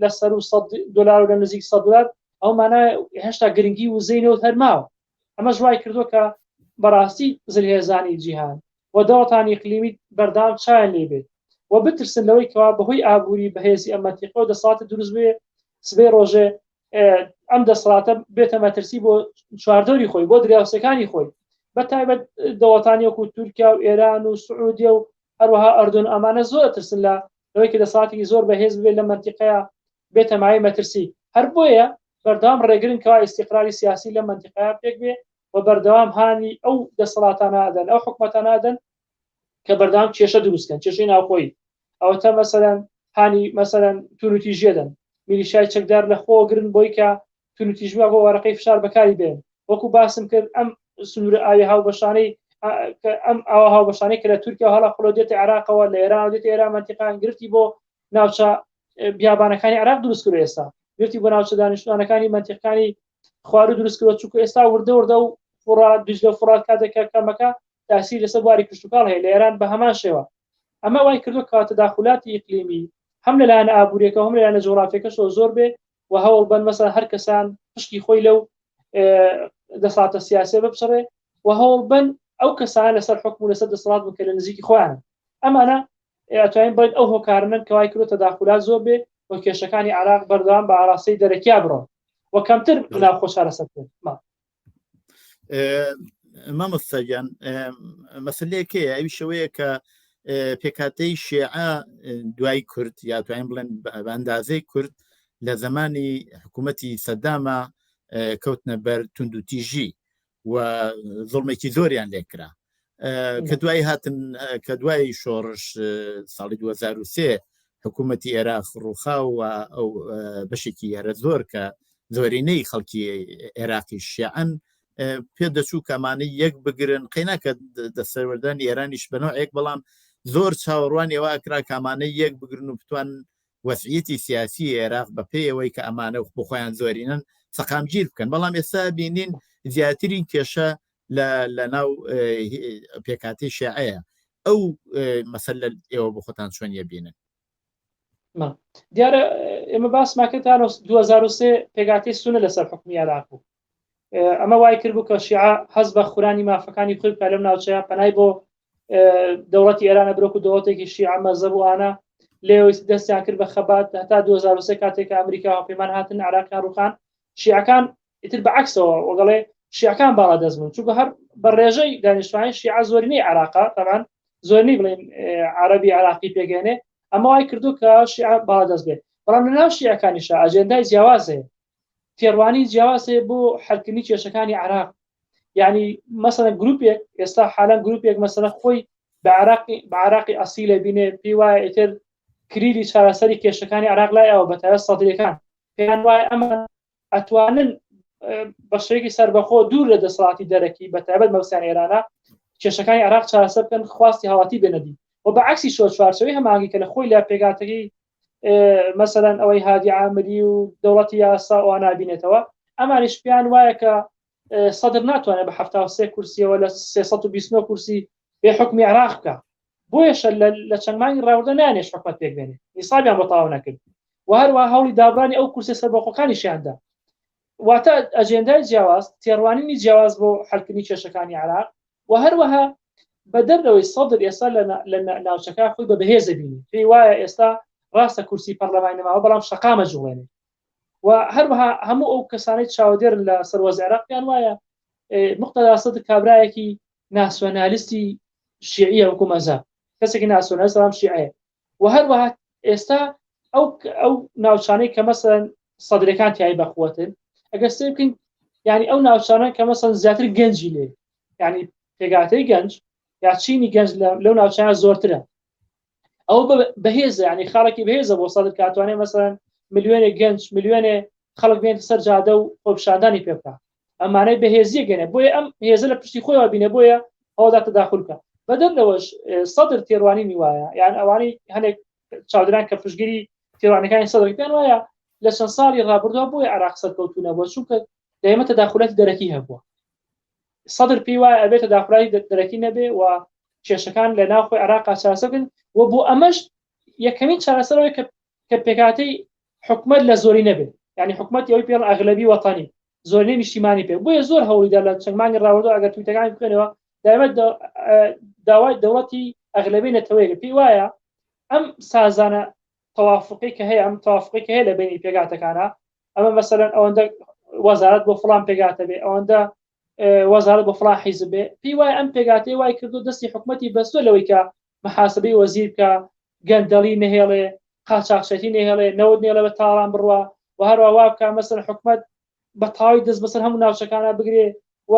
لە سەر و $100 و لە نزیک $100 ئەو مانای هێشتا گرنگی وزەی نەوت هەرماوە ئەمە ژوای کردووە کە بەڕاستی زلهێزانی جیهان و دەوڵەتانی ئیقلیمی بەردام چایان لێ بێت و بترسن لەوەی کەوا بەهۆی ئابووری بەهێزی ئەم منتیقە و دەسەڵاتە دروست بێ سبەی ڕۆژێ ئەم دەسەڵاتە بێتە مەترسی بۆ چواردۆری خۆی بۆ دراوسەکانی خۆی بەتایبەت دەوڵەتانی وەکو تورکیا و ئێران و سعودیە و هەروەها ئەردن ئەمانە زۆر ترسن لە لەوەی کە دەسەڵاتێکی زۆر بەهێز بێت لە منتیقەیە بێتە مایە مەترسی هەر بۆیە بەردەوام ڕێگرن کەوا ئیستیقراری سیاسی لە منتیقەیە پێک بێ و بەردەوام هانی ئەو دەسەڵاتانە ئەدەن ئەو حکومەتانە ئەدەن کە بەردەوام کێشە دروستکەن کێشەی ناوخۆی ئەوەتە مەسەلەن هانی مەسەلەن تونوتیژێدەن میلیشای چەکدار لە خۆ گرن بۆی کە تونوتیژوا بۆ وەرەقەی فشار بەکاری بێن وەکو باسم کرد ئەم سنوورە ئاوی هاوبەشانەی ئەم ئاوا هاوبەشانەی کە لە تورکیا هەڵا خۆ دێتە عێراقەوە لە ئێران دێتە ئێران منتیقان گرفتی بۆ ناوچە بیابانەکانی عێراق دروست کرد ئێستا گرفتی بۆ ناوچە دانیشتوانەکانی منتیقەکانی خوارو دروست کرد چونکە ئێستا وردە و فڕات دژلە فڕات کاتێکە کەمەکە تاثیر لەسەر بواری کشتوکاڵ هەیە لە ئێران بە هەمان شێوە ئەمە وای کردو کە تەداخلاتی ئیقلیمی هەم لەلایەنە ئابووریەکە هەم لەلایەنە جوغرافیەکەشەوە زۆر بێ و هەوڵ بن مەسەڵەن هەر کەسان پشتی خۆی لەو دەسەڵاتە سیاسیە بپشڕێ و هەوڵ بن ئەو کەسانە لەسەر حکم و لەسەر دەسەڵات بکە لە نزیکی خۆیانە ئەمانە ئەتوانین بڵێن ئەو هۆکارنن کە وای کردو تەداخلات زۆر بێ و کێشەکانی عێراق بەردەوام بە ئاراستەی دەرەکیا بڕۆن و کەمتر ناوخۆ چارەسەر بکەن مامۆستاگیان مەسلەیەکەیە ئەوی شەوەیە کە پێکاتەی شیعە دوای کورد یا توانین بڵێن بە ئەندازەی کورد لە زمانی حکوومەتی سەدامە کەوتنە بەر توندوتیژی و زڵمێکی زۆریان لێکرا کە دوای هاتن کە دوای شۆڕش ساڵی 2023 حکوومەتی عێراق ڕووخا و ئەو بەشێکی هەرە زۆر کە زۆرینەی خەڵکی عێراقی شیعەن پێدەچوو کەمانەی یەک بگرن قەیناکە دەسەروەردانی ئێرانیش بەنەوەیەک بەڵام زۆر چاوەڕوان ێوە ئەکرا کەمانەی یەک بگرن و بتوان وەسعیەتی سیاسی عێراق بە پێیەوەی کە ئەمانە بۆ خۆیان زۆرینن سەقامگیر بکەن بەڵام ئێستا بینین زیاترین کێشە لە ناو پێکاتی شیعەیە ئەو مەسەلە ئێوە بۆ خۆتان چۆنیە بینن دیارە ئێمە باسماکەتان 2023 پێگاتی سونە لەسەر حکومی عێراق بوو ئەمە وای کرد بوو کە شیعە حەز بە خورانی مافەکانی خۆی بکات لەم ناوچەیە پەنای بۆ دەوڵەتی ئێرانە برۆکو دەوڵەتێکی شیعە مەزەبووانە لێوەی دەستیان کرد بە خەبات هەتا 2023 کاتێک ئەمریکا هەڵپەیمان هاتن عێراقیان ڕوخان شیعەکان ئیتر بەعکسەوە وەگەڵێ شیعەکان باڵا دەست بوون چونکە هەر بە ڕێژەی دانیشتوانی شیعە زۆرینەی عێراقا تەمان زۆرنی بڵێن عەرەبی عراقی پێگەێنێ ئەمە وای کردو کە شیعە باڵدەست بێت بەڵام لە ناو شیعەکانیشە ئەجێندای جیاوازەیە تێڕوانی جیاوازێ بۆ حەلکردنی کێشەکانی عراق یعنی مەسەڵەن گروپێک ئێستا حالان گروپێک مەسەڵەن خۆی بە عراقی ئەسیلە بینێ پێی وایە ئیتر کریری چارەسەری کێشەکانی عراق لای ئەوە بەتایبەت سەدرەکان پێیان وایە ئەمە ئەتوانن بە شێوەیەکی سەربەخۆ دوور لە دەسەڵاتی دەرەکی بەتایبەت مەوسیان ئێرانە کێشەکانی عراق چارەسەر بکەن خواستی هاواتی بێنەدی و بەعکسی شۆ چوارچەوەی هەمانگی کە لە خۆی لە پێگاتەکەی مەسەڵەن ئەوەی هادی عامری و دەوڵەتی یاسا ئەوە نابینێتەوە ئەمانیش پێیان وایە کە سەدر ناتوانێت بە 73 کورسیەوە لە 329 کورسی بێ حکمی عراق بکە بۆیەشە لە چەند مانگی ڕاوردە نانێش حکومەت پێک بێنێ حیسابیان بە تاوا نەکرد و هەروە هەوڵی دابرانی ئەو کورسی سەربەخۆکانیشیاندا واتە ئەجێندای جیاواز تێڕوانینی جیاواز بۆ حەلکردنی کێشەکانی عراق و هەروەها بە دەرەوەی سەدر ئێستا لە ناوچەکە خۆی بە بەهێزە بینی پێی وایە ئێستا ڕاستە کورسی پەرلەمانی نەماوە بەڵام شەقامە جوڵێنێ و هەروەها هەموو ئەو کەسانەی چاودێرن لە سەروەزی عێراق پێیان وایە مقتەدا سەدر کابرایەکی ناسیۆنالیستی شیعیە وەکو مەذهب کەسێکی ناسیۆنالیست بەڵام شیعەیە و هەروەها ئێستا ئەو ناوچانەی کە مەسەڵەن سەدرەکان تیایی بەخوەتن ئەگەر سێ بکەین یعنی ئەو ناوچانە کە مەسەڵەن زیاتر گەنجی لێ یعنی پێگاتەی گەنج یا چینی گەنج لەو ناوچانە زۆرترە ئەو بەهێزە ینی خاڵێکی بەهێزە بۆ سەدر کاتوانێت مەسەڵەن ملیۆنێک گەنج ملیۆنێ خەڵک بێنێتە سەر جادە و خۆپیشاندانی پێ بکات ئەمانەی بەهێزیە گەنێ بۆیە ئەم هێزە لە پشتی خۆیەوە بینێ بۆیە ئەوەدا تەداخل بکە بەدەرەوەش سەدر تێڕوانی وایە یان ئەوانەی هەندێک چاودێران کە پشتگیری تێڕوانەکانی سەدر پێیان وایە لە چەند ساڵی ڕابردووە بۆیە عێراق سەرکەوتوونە بۆ چونکە دایمە تەداخلاتی دەرەکی هەبووە سەدر پێی وایە ئەبێت تەداخلاتی دەرەکی نەبێ و کێشەکان لە ناوخۆی عێراقا چارەسەر بکەن و بۆ ئەمەش یەکەمین چارەسەرەوەی کە پێکاتەی حکومەت لە زۆری نەبێت یعنی حکومەت ئەوەی پێڵ ئەغلەبی وەتانی زۆرینەی نیشتیمانی پێ بۆیە زۆر هەوڵیدا لە چەند مانگی ڕابردووە ئەگەر تویتەکانی بکەنەوە دایمە داوای دەوڵەتی ئەغلەبی نەتەوەیە پێی وایە ئەم سازانە تەوافقی کە هەیە ئەم تەوافقی کە هەیە لە بینی پێگاتەکانە ئەمە مەسەڵەن ئەوەندە وەزارەت بۆ فڵان پێگاتە بێ ئەوەندە وەزارەت بۆ فڵان حیزب بێ پێی وایە ئەم پێگاتەی وای کردو دەستی حکومەتی بەستۆ لەوەی کە محاسبەی وەزیر بکە گەندەڵی نەهێڵێ قاچاقچێتی نەهێڵێ نەوت نێڵێ بە تاڵان بڕوە و هەروە وا بکە مەسەڵەن حکومەت بە تاوی دەست بەسەر هەموو ناوچەکانە بگرێ و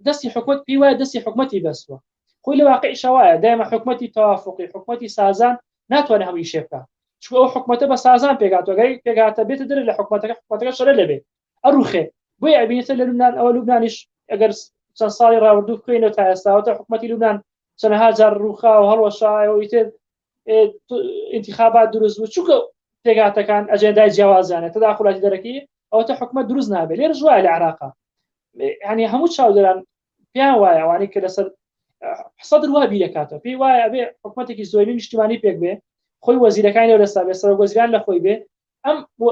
دەستی حکومەت پێی وایە دەستی حکومەتی بەستووە خۆی لە واقعیشە وایە دایمە حکومەتی تەوافقی حکومەتی سازان ناتوانێت هەمووی شێ بکات چونکە ئەو حکومەتە بە سازان پێگاتوە گەی پێگاتە بێتە دەرە لە حکومەتەکە شەرە لەبێت ئەڕوخێ بۆیە ئەبینێتە لە لوبنان ئەوە لوبنانیش ئەگەر چەند ساڵی ڕابردوو بکەینەوە تا ئێستاوەتە حکومەتی لوبنان چەندەها جار ڕووخا و هەڵوەشایەوە ئیتر انتخابات دروست بوو چونکە پێگاتەکان ئەجێندای جیاوازیانە تەداخلاتی دەرەکی ئەوەتە حکومەت دروست نابێت لێرە ژوایە لە عێراقا ینی هەموو چاودێران پێیان وایە ئەوانەی کە لەسەر سەدر وا بیرەکاتەوە پێی وایە ئەبێ حکومەتێکی زۆرینەی نیشتیمانی پێک بێ خۆی وەزیرەکانی لەو لەستا بێ سەرۆکوەزیران لە خۆی بێ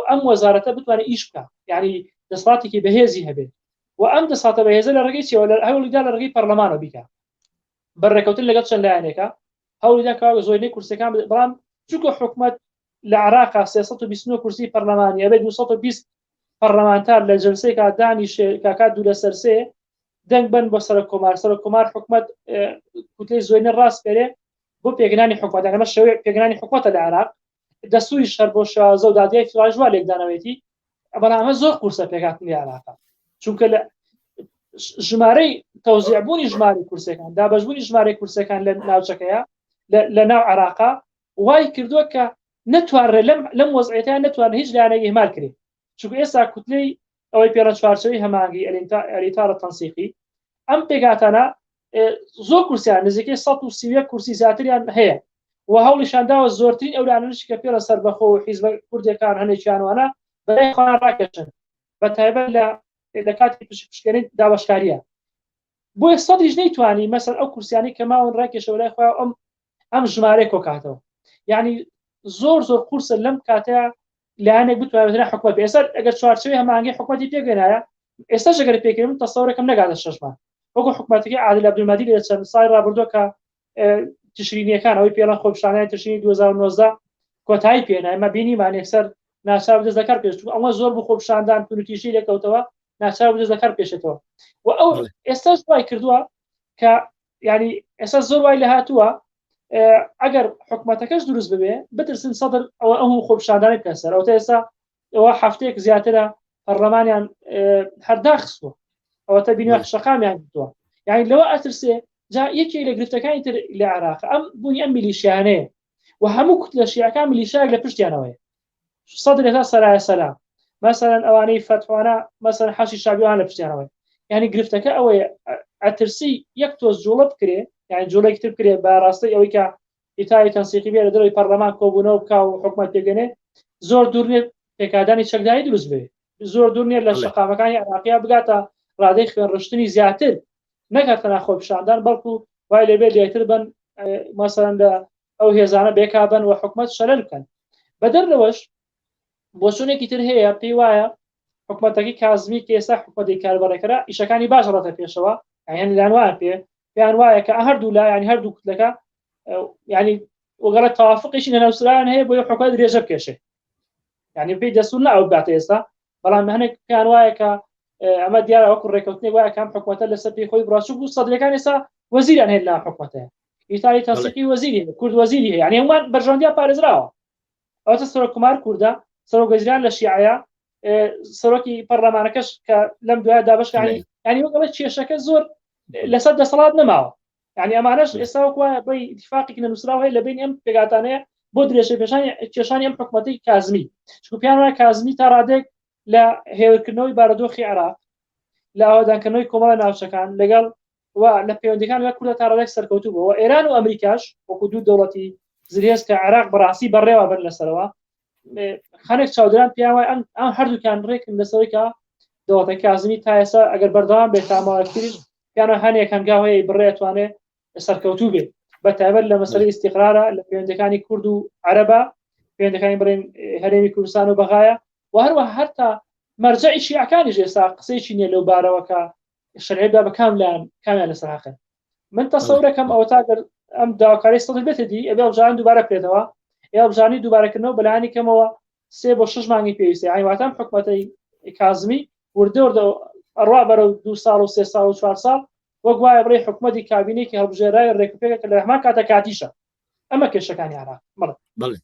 ئەم وەزارەتە بتوانێت ئیش بکات یعنی دەسەڵاتێکی بەهێزی هەبێت و ئەم دەسەڵاتە بەهێزە لە ڕێگەی چیەوە هەوڵیدا لە ڕێگەی پەرلەمانەوە بیکات بەڕێکەوتن لەگەڵ چەند لایەنێکە هەوڵیدا کە زۆرینەی کورسەکان بەڵام چونکە حکومەت لە عێراقا 329 کورسی پەرلەمانی ئەبێت 220 پەرلەمانتار لە جلسەیەکە دانیشێ کاکات دوو لەسەر سێ دەنگ بن بۆ سەرۆکۆمار حکومەت کوتلەی زۆرینە ڕاست پێرێ بۆ پێگەنانی حکومەت ئەمە شێوەیە پێگەنانی حکومەتە لە عێراق دەستوری شەر بۆ شازە و دادگای فیڵاژوا لێکدانەوەیەتی بەڵام ئەمە زۆر قورسە پێکهاتنی عێراقا چونکە لە ژمارەی تەوزیعبوونی ژمارەی کورسەکان دابەشبوونی ژمارەی کورسەکان لە ناوچەکەیە لە ناو عێراقا وای کردووە کە نەتوانرێت لەم وەزعیەتیان نەتوانێت هیچ لایەنێک ئیهمال کرێت چونکە ئێستا کوتلەی ئەوەی پێڕە چوارچەوەی هەمانگی ئەلیتارە تەنسیقی ئەم پێگاتانە زۆر کورسیان نزیکەی 131 کورسی زیاتریان هەیە و هەوڵیشانداوە زۆرترین ئەولانش کە پێرە سەربەخۆ و حیزبە کوردەکان هەنێکیانوانە بەلای خۆیان ڕاکێشن بە تایبەت لە کاتی پشتکردنی داوەشکاریە بۆیە سەدیش نەیتوانی مەسەڵ ئەو کورسیانی کە ماون ڕاکێشەوە لای خۆیان ئەم ژمارەی کۆکاتەوە یعنی زۆر قورسە لەم کاتەیە لایەنێک بتوانێت حکومەت بێ ئێستا ئەگەر چوارچەوەی هەمانگی حکومەتی پێگەێنایە ئێستا ئەگەر پێکردن تەسەورێکم نەگاتە شەشمان وەکو حکومەتەکەی عادل عەبدولمەجید لە چەند ساڵی ڕابردووە کە تشرینیەکان ئەوەی پێڵەن خۆپیشاندانی تشرینی 2019 کۆتایی پێێنا ئێمە بینیمان یەکسەر ناچار دەست دەکار پێش ئەمە زۆر بۆ خۆپیشاندان تونوتیشی لێکەوتەوە ناچار دەست دەکار پێشێتەوە و ئەو ئێستا وای کردووە کە ینی ئێستا زۆر وای لە هاتووە ئەگەر حکومەتەکەش دروست ببێ بترسن سەدر ئەو خۆپشاندانەی پێسەر ئەو ئێستا ئەوە هەفتەیەک زیاترە پەرلەمانیان هەرداخستووە ئەوە تا بینوە شەقامیان گرتووە یعنی لەوە ئەترسێ جا یەکێک لە گرفتەکانی تر لە عێراق ئەم بوونی ئەم میلیشیانەیە و هەموو کوتلە شیعەکان میلیشیاک لە پشتیانەوەیە سەدر هێتا سەرایە سەلام مەسەلەن ئەوانەی فەتوانە مەسەلەن حەشی شابیوان لە پشتیانەوەی یعنی گرفتەکە ئەوەیە ئەترسی یەک تۆز جوڵە بکرێ یعنی جوڵێکی تر بکرێ بە ڕاستی ئەوەی کە ئیتای تەنسیقی بێ لە دەرەوەی پەرلەمان کۆبوونەوە بکا و حکومەت پێگەنێ زۆر دوور نیە پێکادانی چەکداری دروست بێ زۆر دوور نیە لە شەقامەکانی عێراقیا بگاتە ڕادەی خوێنڕشتنی زیاتر نەکات تەنها خۆپیشاندان بەڵکو وای لێبێ لێتر بن مەسەلەن لە ئەو هێزانە بێکا بن و حکومەت شەلەل بکەن بەدەرەوەش بۆ چونێکی تر هەیە پێی وایە حکومەتەکەی کازمی کە ئێستا حکومەتی کاربەرەکەرا ئیشەکانی باش ڕاتە پێشەوە یعنی لاوان پێیان وایە کە هەردوو لا ینی هەردوو کوتلەکە ینی وەگەڵە تەوافقیشی لە نەوسرایان هەیە بۆ حکومەت درێژە بکێشێ ینی پێی دەسوور نە ئەو باتە ئێستا بەڵام هەنێک پێیان وایە کە ئەمە دیارە وەکو ڕێکەوتنی وایە کام حکومەتە لەسەر پێی خۆی بڕاشوک و سەدرەکان ئێستا وەزیریان هەیە لە حکومەتەیە ئیتالی تەنسیقی وەزیری کورد وەزیری هەیە یعنی هەمووان بەرژەوەندیان پارێزراوە ئەوەتە سەرۆکومار کووردە سەرۆکوەزیران لە شیعەیە سەرۆکی پەرلەمانەکەش کە لەم دوایە دابەش ینی وەگەڵە کێشەکە زۆر لەسەر دەسەڵات نەماوە یعنی ئەمانەش ئێستا وەکوە بڵی اتفاقێکی نەنووسراوە هەیە لە بین ئەم پێگاتانەیە بۆ درێژە کێشانی ئەم حکومەتەی کازمی چونکە پیان وایە کازمی تا ڕادێک لە هێورکردنەوەی بارودۆخی عێراق لە ئاوادانکردنەوەی کۆمەڵە ناوچەکان لەگەڵ لە پەیوەندیەکان لە کوردە تا ڕادێک سەرکەوتوو بووە ئێران و ئەمریکاش وەکو دوو دەوڵەتی زرێز کە عێراق بەڕاستی بەڕێوە بن لەسەرەوە خانێک چاودران پیان وایە ئەم هەردووکان ڕێکن لەسەوەی کە دەوڵەتەی کازمی تا ئێستا ئەگەر بەردەوام بێت تاماوەتکردیش پیانە هەنێک هەنگاو هەیە بڕێتوانێت سەرکەوتوو بێت بەتایبەت لە مەسەلەی استیقرارە لە پەیوەندیەکانی کورد و عەرەبە پەیوەندیەکانی بڕین هەرێمی کوردستان و بەغایە و هەروەها هەرتا مەرجەعی شیعەکانیش ئێستا قسەیەکی نییە لەو بارەوە کە شەرعیدا بە کامیان لەسەر حەقن من تەسەورەکەم ئەوە تا ئەم داواکاری سەدر بێتەدی ئەبێ ئەوژان دووبارە بکرێتەوە یا بژانی دووبارەکردنەوە بەلایانی کەمەوە 3 بۆ 6 مانگی پێویستە یعنی واتام حکومەتەی کازمی وردە ئەڕوا بەرەو 2 ساڵ و 3 ساڵ و 4 ساڵ وەک وایە بڕێ حکومەتی کابینێکی هەڵبژێرای ڕێکوپێکە کە لە هەمان کاتە کاتیشە ئەمە کێشەکانی عێراق بەڵێ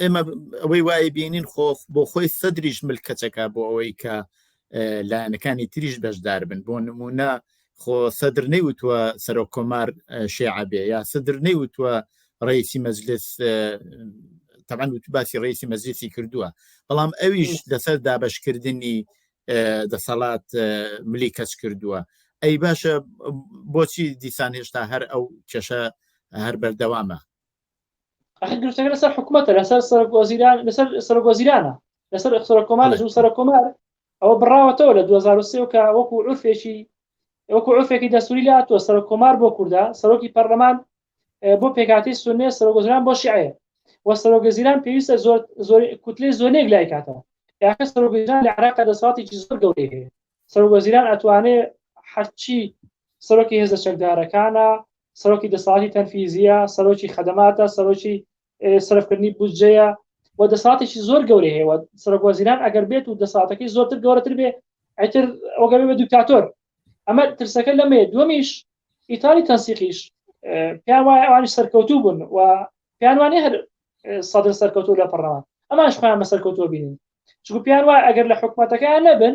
ئێمە ئەوەی وایە بینین بۆ خۆی سەدریش ملکەچەکە بۆ ئەوەی کە لایەنەکانی تریش بەشدار بن بۆ نمونە خۆ سەدر نەیوتووە سەرۆک کۆمار شیعە بێ یا سەدر نەیوتووە ڕئیسی مەجلس طبعاً باسی ڕئیسی مەجلیسی کردووە بەڵام ئەویش لەسەر دابەشکردنی دەسەڵات ملی کەس کردووە ئەی باشە بۆچی دیسان هێشتا هەر ئەو کێشە هەر بەردەوامە گرفتەکە لەسەر حکومەتە لەسەر سەرۆکوەزیرانە لەسەر سەرۆکۆمار لەژوور سەرۆکۆمار ئەوە بڕاوەتەوە لە 2023 کە وەکو عورفێکی دەستوری لە هاتووە سەرۆکۆمار بۆ کووردا سەرۆکی پەرلەمان بۆ پێکاتی سونێ سەرۆکوەزیران بۆ شیعەیە و سەرۆکوەزیران پێویستە زۆر کوتلەی زۆرێک لای کاتەوە یاکە سەرۆکوەزیران لە عێراق دەسەڵاتێکی زۆر گەورەی هەیە سەرۆکوەزیران ئەتوانێت هەرچی سەرۆکی هێزە چەکدارەکانە سەرۆکی دەسەڵاتی تەنفیزیە سەرۆکی خەدەماتە سەرۆکی سەرفکردنی بودجەیە و دەسەڵاتێکی زۆر گەورەی هەیە سەرۆکوەزیران ئەگەر بێت و دەسەڵاتەکەی زۆرتر گەورەتر بێ ئەیتر وەگەر بێ دیکتاتۆر ئەمە ترسەکە لەمێ دووەمیش ئیتالی تەنسیقیش پیان وایە ئەوانی سەرکەوتوو بوون و پیان وانێ هەر سەدر سەرکەوتوو لە پەرلەمان ئەمانش خۆیان بە سەرکەوتووە بینین چونکە پیان وایە ئەگەر لە حکومەتەکەیان نەبن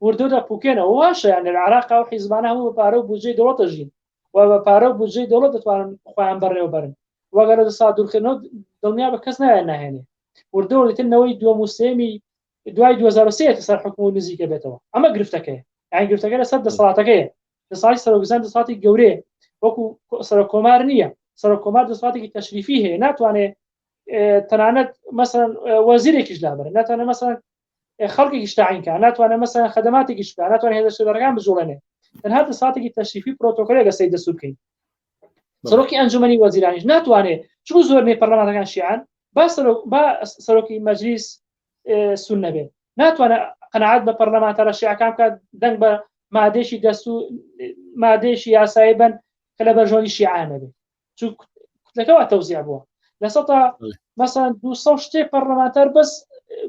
وردەدا پوکێنەوە واشە یان لە عێراقا و حیزبانە هەموو بە پارە و بودجەی دەوڵەت دەژین و بە پارە و بودجەی دەوڵەت دەتوانن خۆیان بەڕێوە بەرن وەگەر دەسەڵات دوورکردنەوە دڵنیا بە کەس نایان ناهێنێ وردە وڵاتنەوەی دووەم و سێمی دوای 2023 سەر حکومت و نزیکە بێتەوە ئەمە گرفتەکەیە یان گرفتەکە لەسەر دەسەڵاتەکەیە دەسەڵاتی سەرۆکوەزیران دەسەڵاتی گەورەیە وەکو سەرۆکۆمار نییە سەرۆکۆمار دەسەڵاتێکی تەشریفی هەیە ناتوانێت تەنانەت مەسەڵەن وەزیرێکیش لابەرە ناتوانێت مەسەڵەن خەڵکێکیش تاعینکە ناتوانێت مەسەڵەن خەدەماتێکیش بکات ناتوانێت هێزە شەدەرەکان بجوڵێنێ تەنها دەسەڵاتێکی تەشریفی پرۆتۆکۆلێک لەسەر دەسوور بکەین سەرۆکی ئەنجومەنی وەزیرانیش ناتوانێت چون زۆرنەی پەرلەمانەکان شیعەن با سەرۆکی مەجلیس سوننە بێت ناتوانێت قەناعەت بە پەرلەمانتارە شیعەکان بکات دەنگ بە مادێشی مادێشی یاسایی بن کە لە بەرژۆنی شیعانە بێت چون کوتلەکەەوە تەوزیع بووە لە سەتا مەسەڵەن 200 شتێک پەرلەمانتار بەس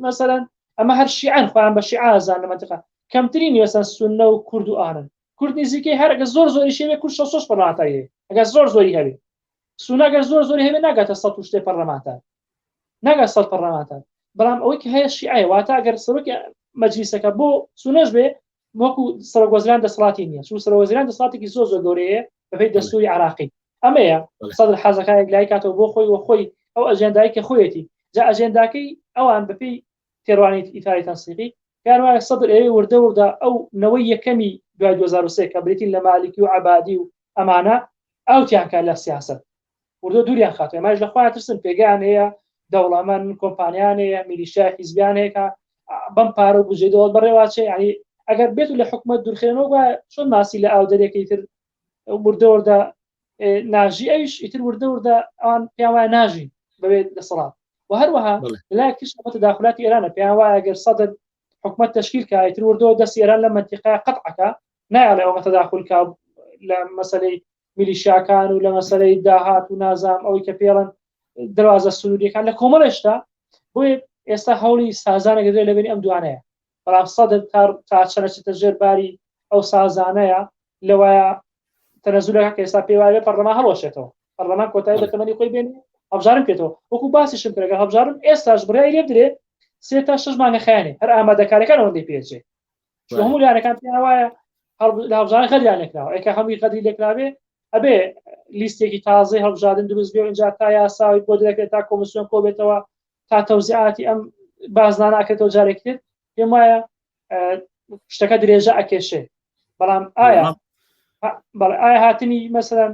مەسەڵەن ئەمە هەر شیعان خۆیان بە شیعە ئازان لە مەنتیقە کەمترینی مەسەڵەن سوننە و کورد و ئانن کورد نزیکەی هەر ئەگە زۆر زۆری شێوێ کورد 6 پەرلەمانتاری هەیە ئەگە زۆر زۆری هەبێت سوناگەر زۆر هێمە ناگاتە 100 شتێ پەرلەمانتان ناگات 100 پەرلەمانتان بەڵام ئەوەی کە هەیە شیعەیە واتە ئەگەر سەرۆکی مەجلیسەکە بۆ سونەش بێ وەکو سەرۆکوەزیران دەسەڵاتی نییە چون سەرۆکوەزیران دەسەڵاتێکی زۆر گەورەیە بەپێی دەستوری عراقی ئەمەیە سەدر حەزەکایەک لای کاتەوە بۆ خۆی وەخۆی ئەو ئەجێندایی کە خۆیەتی جا ئەجێنداکەی ئەوان بەپێی تێڕوانی ئیتاری تەنسیقی یانوایە سەدر ئێوەی وردەوردا ئەو نەوەی یەکەمی دوای 2023 کە بریتین لە مالکی و عەبادی و ئەمانە ئەوتیان کار لە سیاسەت وردە دووریان خاتوێ ماش لە خۆیان ترسن پێگیان هەیە دەوڵەمەند کۆمپانیان هەیە میلیشیا حیزبیان هەیە کە بەم پارە و بجێ دەوڵەت بەڕێواچێ ینی ئەگەر بێت و لە حکومەت دوورخێنەوە چۆن ماسی لە ئاو دەرێکی تر وردەوردە ناژی ئەویش ئیتر وردەوردە ئەوان پێیان وایە ناژین بەبێت لەسەڵات و هەروەها لایەکیش تەداخلاتی ئێرانە پێیان وایە ئەگەر سەدر حکومەت تەشکیل کە ئیتر وردەوە دەستی ئێران لە منتیقەیە قەتعەکە نایڵێ ئەوە تەداخل کە لە مەسەلەی میلیشیاکان و لە مەسەلەی داهات و نازام ئەوەی کە پێڵن دەواازە سنووریەکان لە کۆمەڵێشتا بۆیە ئێستا هەوڵی سازانەگە دێت لەبێنی ئەم دوانەیە بەڵام سەدر تا چەنەچێتە ژێر باری ئەو سازانەیە لەوایە تەنەزولەکە کە ئێستا پێی وایە پەرلەمان هەڵۆشێتەوە پەرلەمان کۆتایی بە تەمەنی خۆی بێنێ هەبژارم پێێتەوە وەکو باسیشم کرێگە هەبژارم ئێستاش بڕای لێ درێت 3 تا 6 مانگە خیانێ هەر ئامادەکاریەکان ئەوەندەی پێچێ هەموو لایەنەکان پێیان وایە لە هەبژارن خەریان لێکراوە ئەیکە هەمووی خەدری لێکراوێ ئەبێ لیستێکی تازەی هەڵبژاردن دروست بێ و اینجا تا یاساوی بۆ دەکرێت تا کۆمیسیۆن کۆ بێتەوە تا تەوزیعاتی ئەم بازنانە ئاکرێتەوە جارێک تر پێم وایە شتەکە درێژە ئەکێشێ بەڵام ئایا هاتنی مەسەلەن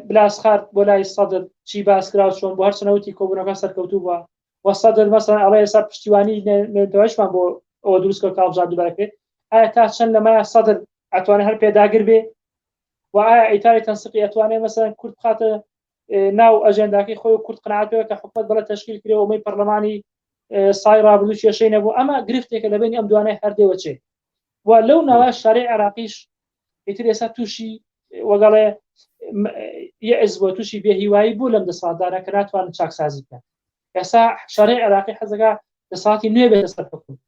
بلاسخارد بۆ لای سەدر چی باس کراوە چۆن بۆ هەر چنەوتی کۆبوونەکە سەرکەوتوو بووە و سەدر مەسەلەن ئەڵێ ئێستا پشتیوانی نێتەوەشمان بۆ ئەوە دروستکە کاڵبژار دووبارەکرێت ئایا تا چەند لەمایە سەدر ئەتوانێت هەر پێداگر بێ و ئایا ئیتاری تەنسیقی ئەتوانێت مەسەلەن کورد بخاتە ناو ئەجێنداکەی خۆی و کورد قەنەعەتەوە کە حکومەت بەڵە تەشکیل کرێ و ئەمەی پەرلەمانی سای ڕابردوو کێشەی نەبوو ئەمە گرفتێکە لەبینی ئەم دوانەی هەردێوە چێ و لەو ناوە شارەی عێراقیش ئیتر ئێستا تووشی وەگەڵێ یەئز بۆ تووشی بێهیوایی بوو لەم دەسەڵاتدارە کە ناتوانن چاکسازی بکەن ئێستا شارەی عێراقی حەزەکە دەسەڵاتی نوێ بێت لەسەر حکومەت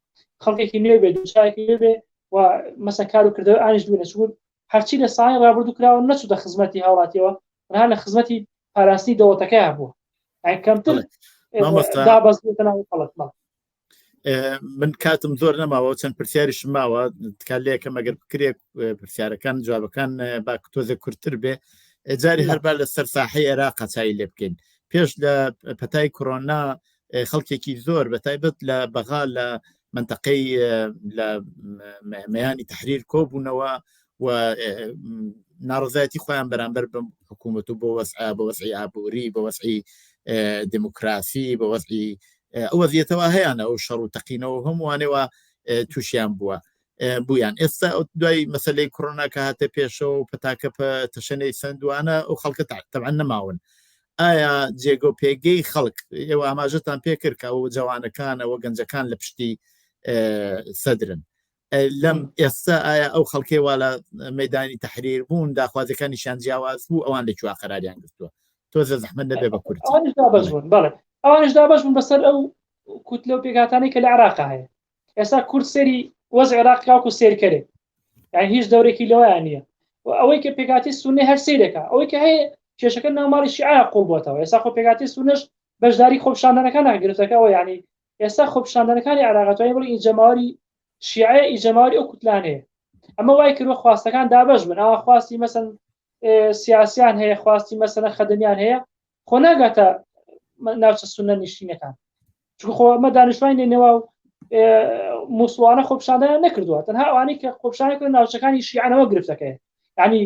خەڵکێکی نوێ بێت دووچایەکی نوێ بێ و مەسەن کار و کردەوە ئانیش دوێنە چون هەرچی لە ساڵی ڕابردوو کراوە نەچووتە خزمەتی هاوڵاتیەوە تەنها لە خزمەتی پاراستنی دەوڵەتەکەیە بووە کەمتر دابەزێتە ناو خەڵک من کاتم زۆر نەماوە چەند پرسیاریشم ماوە تکال لێکە مەگەر بکرێت پرسیارەکان جوابەکان با تۆزە کورتتر بێ جاری هەربا لە سەر ساحەی عێراق چای لێ بکەین پێش لە پەتای کۆرۆنا خەڵکێکی زۆر بەتایبەت لە بەغا لە منتەقەی لە مەیانی تەحریر کۆبوونەوە و ناڕزایەتی خۆیان بەرامبەر بە حکوومەت و بۆ وەسعی ئابووری بە وەسعی دموکراسی بە وەسعی ئەو وەزیەتەوە هەیەە و شەڕ و تەقینەوە هەمووانەوە تووشیان بووە بوویان ئێستا دوای مەسلەی کۆڕۆنا کە هاتە پێشەوە و پەتاکە تەشەنەی سندوانە ئەو خەڵکە تەبعەن نەماون ئایا جێگۆ پێگەی خەڵک ئێوە ئاماژەتان پێکرد کە ئەو جوانەکانەوە گەنجەکان لە پشتی سەدرن لەم ئێستا ئایا ئەو خەڵکێ وا لە مەیدانی تەحریر بوون داخوازەکانیشیان جیاواز بوو ئەوان لەکوێ قەراریان گرتووە تۆزە زەحمەت نەبێ بە کورد ئەوانش دابەش بوون بەسەر ئەو کوتلە و پێکاتانی کە لە عێراقا هەیە ئێستا کورد سێری وەز عێراق کاوکو سێرکەرێ یعنی هیچ دەورێکی لەوەیان نییە و ئەوەی کە پێکاتی سونی هەر سێرێکە ئەوەی کە هەیە کێشەکە ناوماڵی شیعە قوڵ بۆتەوە ئێستا خۆ پێکاتی سونش بەشداری خۆپشاندنەکان ناگرێتەکەەوە یعنی ئێستا خۆپشاندنەکانی عێراقەتوانی بڵ ئیجەماوەری شیعە ئیجەماوەری ئەو کوتلانەیە ئەمە وای کردوە خواستەکان دابەش بن ئەوە خواستی مەسەن سیاسیان هەیە خواستی مەسەن خەدەمیان هەیە خۆ ناگاتە ناوچە سونە نیشتینەکان چون خۆ ئەمە دانیشتوانی نێوە و موسڵانە خۆپشاندنیان نەکردووە تەنها ئەوانەی کە خۆپشانی کردن ناوچەکانی شیعەنەوە گرفتەکەیە یعنی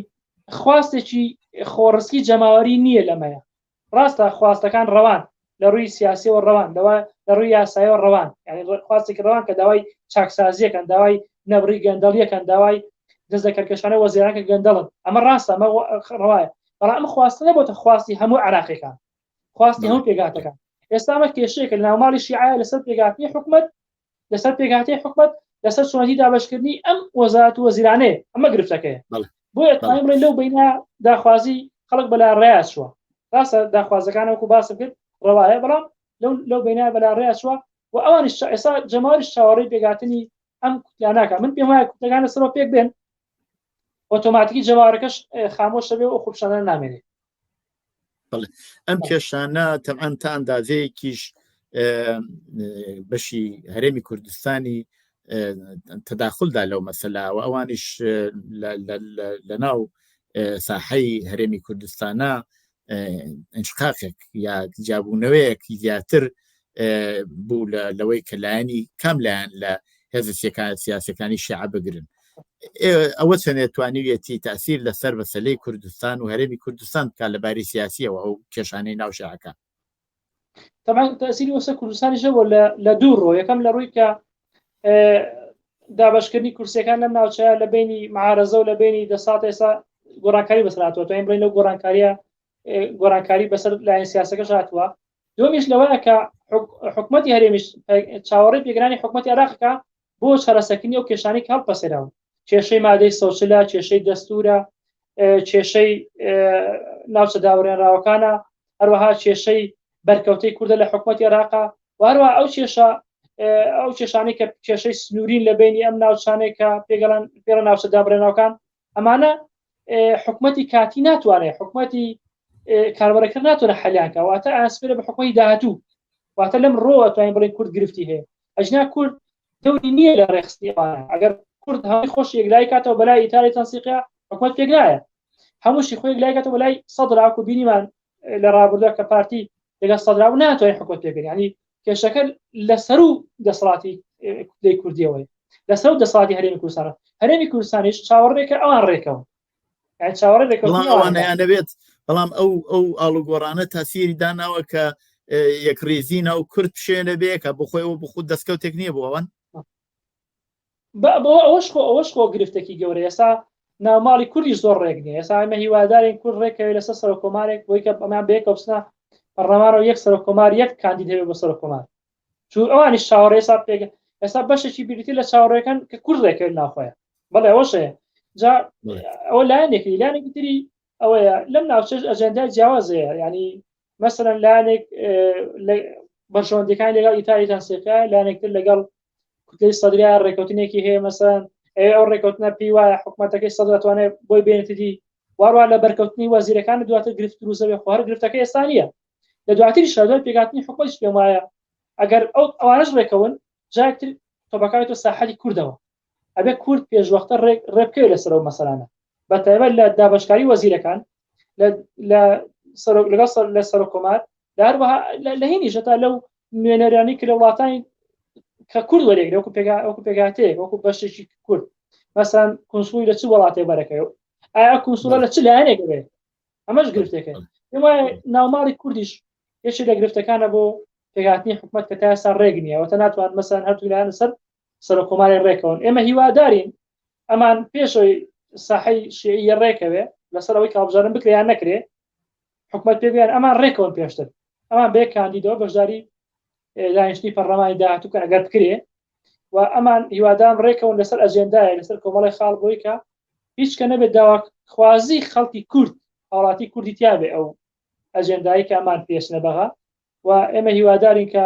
خواستێکی خۆڕسکی جەماوەری نییە لەمەیە ڕاستە خواستەکان ڕەوان لە ڕووی سیاسیەوە ڕەوان لە ڕووی یاسایەوە ڕەوان یعنی خواستێکی ڕەوان کە داوای چاکسازیەکەن داوای نەبڕی گەندەڵیەکەن داوای دەست لە کەرکەشانە وەزیرانکە گەندەڵن ئەمە ڕاستە ئەمە ڕەوایە بەڵام ئەمە خواستە نەبووتە خواستی هەموو عێراقیەکان خواستی هەموو پێگاتەکان ئێستا ئەمە کێشەیەکە لە ناوماڵی شیعە لەسەر پێگاتی حکومەت لەسەر پێگاتی حکومەت لەسەر سنەتی دابەشکردنی ئەم وەزارەت و وەزیرانەیە ئەمە گرفتەکەیە بۆیە توانین بڵێن لەو بەینا داخوازی خەڵک بەلا ڕێیا چووە ڕاستە داخوازەکانە وەکو باسم کرد ڕەوایە بەڵام لەو بەینا بەلا ڕێیا چووە و ئەوانیش ئێستا جەماوەریش چاوەڕێی پێگاتنی ئەم کوتلاناکە من پێم وایە کوتلەکانە سەرەوە پێک بێن ئۆتۆماتیکی جەماوەرەکەش خامۆش دەبێ و خۆپشاندن نامێنێت ئەم کێشانە تەمان تا ئەندازەیەکیش بەشی هەرێمی کوردستانی تەداخلدا لەو مەسەلا و ئەوانیش لە ناو ساحەی هەرێمی کوردستانە ئەنشقاقێک یا جابوونەوەیەکی زیاتر بوو لەوەی کە لایەنی کام لایەن لە هێزە سیاسەکانی شیعە بگرن. ئەوە چەندێ توانیویەتی تاسیر لەسەر مەسەلەی کوردستان و هەرێمی کوردستان بکات لەباری سیاسیەوە ئەو کێشانەی ناو شیعەکان. طبعا تأثیری وەسە کوردستانیشەوە لە دوو ڕۆ، یەکەم لە ڕووی کە دابەشکردنی کورسەکان لەم ناوچەیە لە بینی معارەزە و لە بینی دەسات ئێستا گۆڕانکاری بەسەراتوە توانین بڵین لەو گۆڕانکاری بەسەر لایەن سیاسەکەش هاتووە. دومیش لەوەیە کە حکومەتی هەرێمیش چاوەڕێی پێگرانی حکومەتی عێراقەکە بۆ چارەسەرکردنی ئەو کێشانەی کە هەڵپەسێراون، کێشەی مادەی سەوچلە، کێشەی دەستورە، کێشەی ناوچە داوەڕێنراوەکانە، هەروەها کێشەی بەرکەوتەی کوردە لە حکومەتی عێراقا، و هەروەها ئەو کێشانەی کە کێشەی سنوورین لە بینی ئەم ناوچانەی کە پێڵە ناوچە دابڕێنراوەکان، ئەمانە حکومەتی کاتی ناتوانێت، حکومەتی کاربەرەکە ناتوانێت حەلیانکە، واتە ئاسپێرە بە حکومەتی داهاتوو، واتە لەم ڕۆوە توانین بڵێن کورد گرفتی هەیە. ئەجنا کورد دەوری نییە لە ڕێخستی ئەوانە، ئەگەر کورد هەمووی خۆش یەکلای کاتەوە بەلای ئیتالی تەنسیقیا حکومەت پێک نایە، هەمووشی خۆی یەکلای کاتەوە بەلای سەدراوە و بینیمان لە ڕابردووە کە پارتی لەگەڵ سەدراو ناتوانێت حکومەت پێکردن. یعنی کێشەکە لەسەر و دەسەڵاتی کوردیەوەی، لەسەر و دەسەڵاتی هەرێمی کوردستانە. هەرێمی کوردستانیش چاوەڕێکە ئەوان ڕێکەوە، یعنی چاوەڕێ ئەوانەیانە بێت، بەڵام ئەو ئاڵوگۆڕانە تاسیری داناوە کە یەکڕێزینە و کورد پشێنە بێ کە بخۆیەوە بخود دەستکەوتێک نییە بۆ ئەوان. ئەوەش خۆ گرفتێکی گەورە. ئێستا ناوماڵی کوردی زۆر ڕێک نیە. ئێستا ئەمە هیوادارین کورد ڕێکەوێت لەسەر سەرۆکۆمارێک بۆی کە ئەمان بەیەکەوە بچنە پەرلەمانەوە یەک سەرۆکۆمار یەک کاندید هەبێت بۆ سەرۆکۆمار، چون ئەوانیش چاوەڕێ ئێستا پێ ئێستا بەشێکی بریتی لە چاوەڕێەکان کە کورد ڕێکەوێت ناخۆیە. بەڵێ ئەوەشەیە جا ئەوە لایەنێکی تری ئەوەیە لەم ناوچەش ئەجەندای جیاوازەیە، ینی مەسەلەن لایەنێک بەشەوەندەکانی لەگەڵ ئیتالی تەنسیقیا، لایەنێکتر لەگەڵ کوتلەی سەدریا ڕێکەوتنێکی هەیە، مەسەلەن ئەو ڕێکەوتنە پێی وایە حکومەتەکەی سەدر دەتوانێت بۆی بێنێتی واڕوا لە بەرکەوتنی وەزیرەکان دواتر گرفت دروست بێ. خۆ هەر گرفتەکەی ئێستا نییە، لە دواتری شەدوای پێگاتنی حکومەتیش پێم وایە ئەگەر ئەوانەش ڕێکەون جایەکتر تۆپەکەوێتە ساحەتی کوردەوە، ئەبێ کورد پێشوەختە ڕێبکەوێت لەسەر ئەو مەسەلانە، بەتایبەت لە دابەشکاری وەزیرەکان لە سەرۆکۆمار، لە هینیش هەتا لەو نوێنەرانی کە لە وڵاتانی کە کورد وەرێگرێت وەکو پێگاتەیەک وەکو بەشێکی کورد، مەسەلەن کونسوڵی لە چ وڵاتێ بەرەکەوێت، ئایا کونسوڵە لە چ لایەنێک بێت، ئەمەش گرفتەکە. وایە ناوماڵی کوردیش یەکێک لە گرفتەکانە بۆ پێگاتنی حکومەت کە تا ئێستا ڕێک نییە، وەتە ناتوان مەسەلەن هەردوو لایەن لەسەر سەرۆکۆماری ڕێکەون. ئێمە هیوادارین ئەمان پێشەوەی ساحەی شیعیە ڕێکەوێ لەسەر ئەوەی کاڵبژارن بکرێ یان نەکرێ، حکومەت پێگویان ئەمان ڕێکەوەن پێشتر، ئەمان بێ کاندیدەوە بەشداری دانیشتنی پەرلەمانی داهاتوو کە ئەگەر بکرێ، و ئەمان هیوادارم ڕێکەون لەسەر ئەجێندایە لەسەر کۆمەڵی خاڵ بۆی کە هیچ کە نەبێت داواخوازی خەڵکی کورد هاوڵاتی کوردی تیابێ ئەو ئەجێندایی کە ئەمان پێشنە بەغا، و ئێمە هیوادارین کە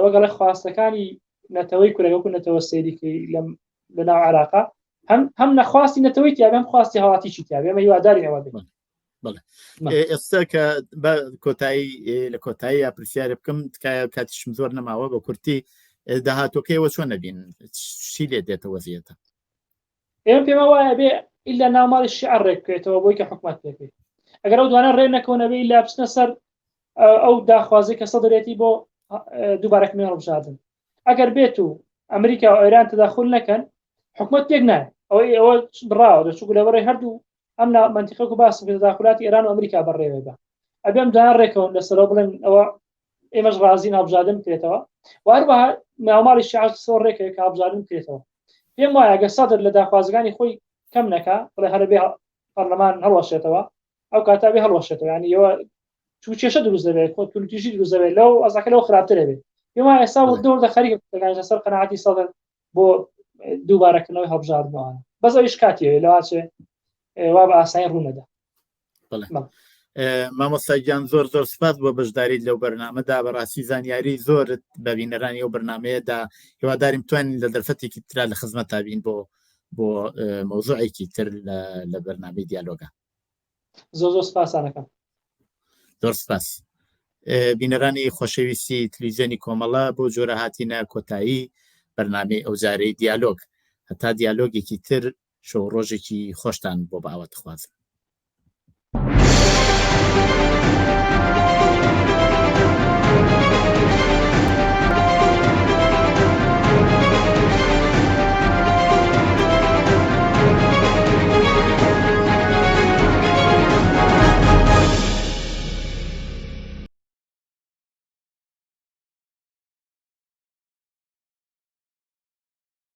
وەگەڵی خواستەکانی نەتەوەی کوردەکە نەتەوە سەیریکەی لە ناو عێراقا هەم نەخواستی نەتەوەی تیابێ هەم خواستی هاوڵاتیشی تیابێ، ئێمە هیوادارین ئەوە بێت. ئێستا کە بە کۆتایی لە کۆتایی یا پرسیارە بکەم تکایە کاتیشم زۆر نەماوە بە کورتی داهاتۆکەیەوە چۆن نەبین چی لێ دێتە وەزیەتە؟ ئێمە پێمە وایە بێ ئیلا ناوماڵی شیعە ڕێک بکرێتەوە بۆی کە حکومەت پێکرێت. ئەگەر ئەو دوانە ڕێ نەکەونە بێ ئیلا بچنە سەر ئەو داخوازی کە سەدرێتی بۆ دووبارەکردنی هەڵبژاردن. ئەگەر بێت و ئەمریکا و ئێران تەداخل نەکەن حکومەت پێک نایە، ئەوە بڕاوە دەچوو لەبەرەی هەردوو ئەم منتیقە و باس تەداخلاتی ئێران و ئەمریکا بەڕێوێ بە ئەبێم دوان ڕێکەون لەسەرەوە بڵێن ئەوە ئێمەش ڕازین هەڵبژاردن بکرێتەوە، و هەروەها ناوماڵی شیعە سۆ ڕێکەوە کە هەڵبژاردن بکرێتەوە. پێم وایە ئەگەر سەدر لە داخوازەکانی خۆی کەم نەکا بڵێ هەرە بێ پەرلەمان هەڵوەشێتەوە، ئەو کاتا بێ هەڵوەشێتەوە، یعنی ئەوە کێشە دروست دەبێت، تولیتیژی دروست دەبێت، لەو ئەزاکە لەو خراپترە بێت. پێم وایە ئێستا دەوردە خەریکە دەگەڕێتە سەر قەناعەتی سەدر بۆ دووبارەکردنەوەی هەڵبژاردنەوەیانە، بەس ئەویش کاتیەوێت لەواچێ وا بە ئاسایی ڕوونەدا. مامۆستاگیان زۆر زۆر سپاس بۆ بەشداریت لەو بەرنامەدا، بەڕاستی زانیاری زۆرت بە بینەرانی ئەو بەرنمەیەدا، هیواداریم توانین لە دەرفەتێکی ترا لە خزمەت تابین بۆ مەوزوعێکی تر لە بەرنامەی دیالۆگە. زۆر زۆر سپاسانەکەم. دۆرسپاس بینەرانی خۆشەویستی تلویزیۆنی کۆمەڵە بۆ جۆرە هاتینە کۆتایی بەرنامەی ئەوجارەی دیالۆگ هەتا دیالۆگێکی تر شەو ڕۆژێکی خۆشتان بۆ باوە دەخوازم.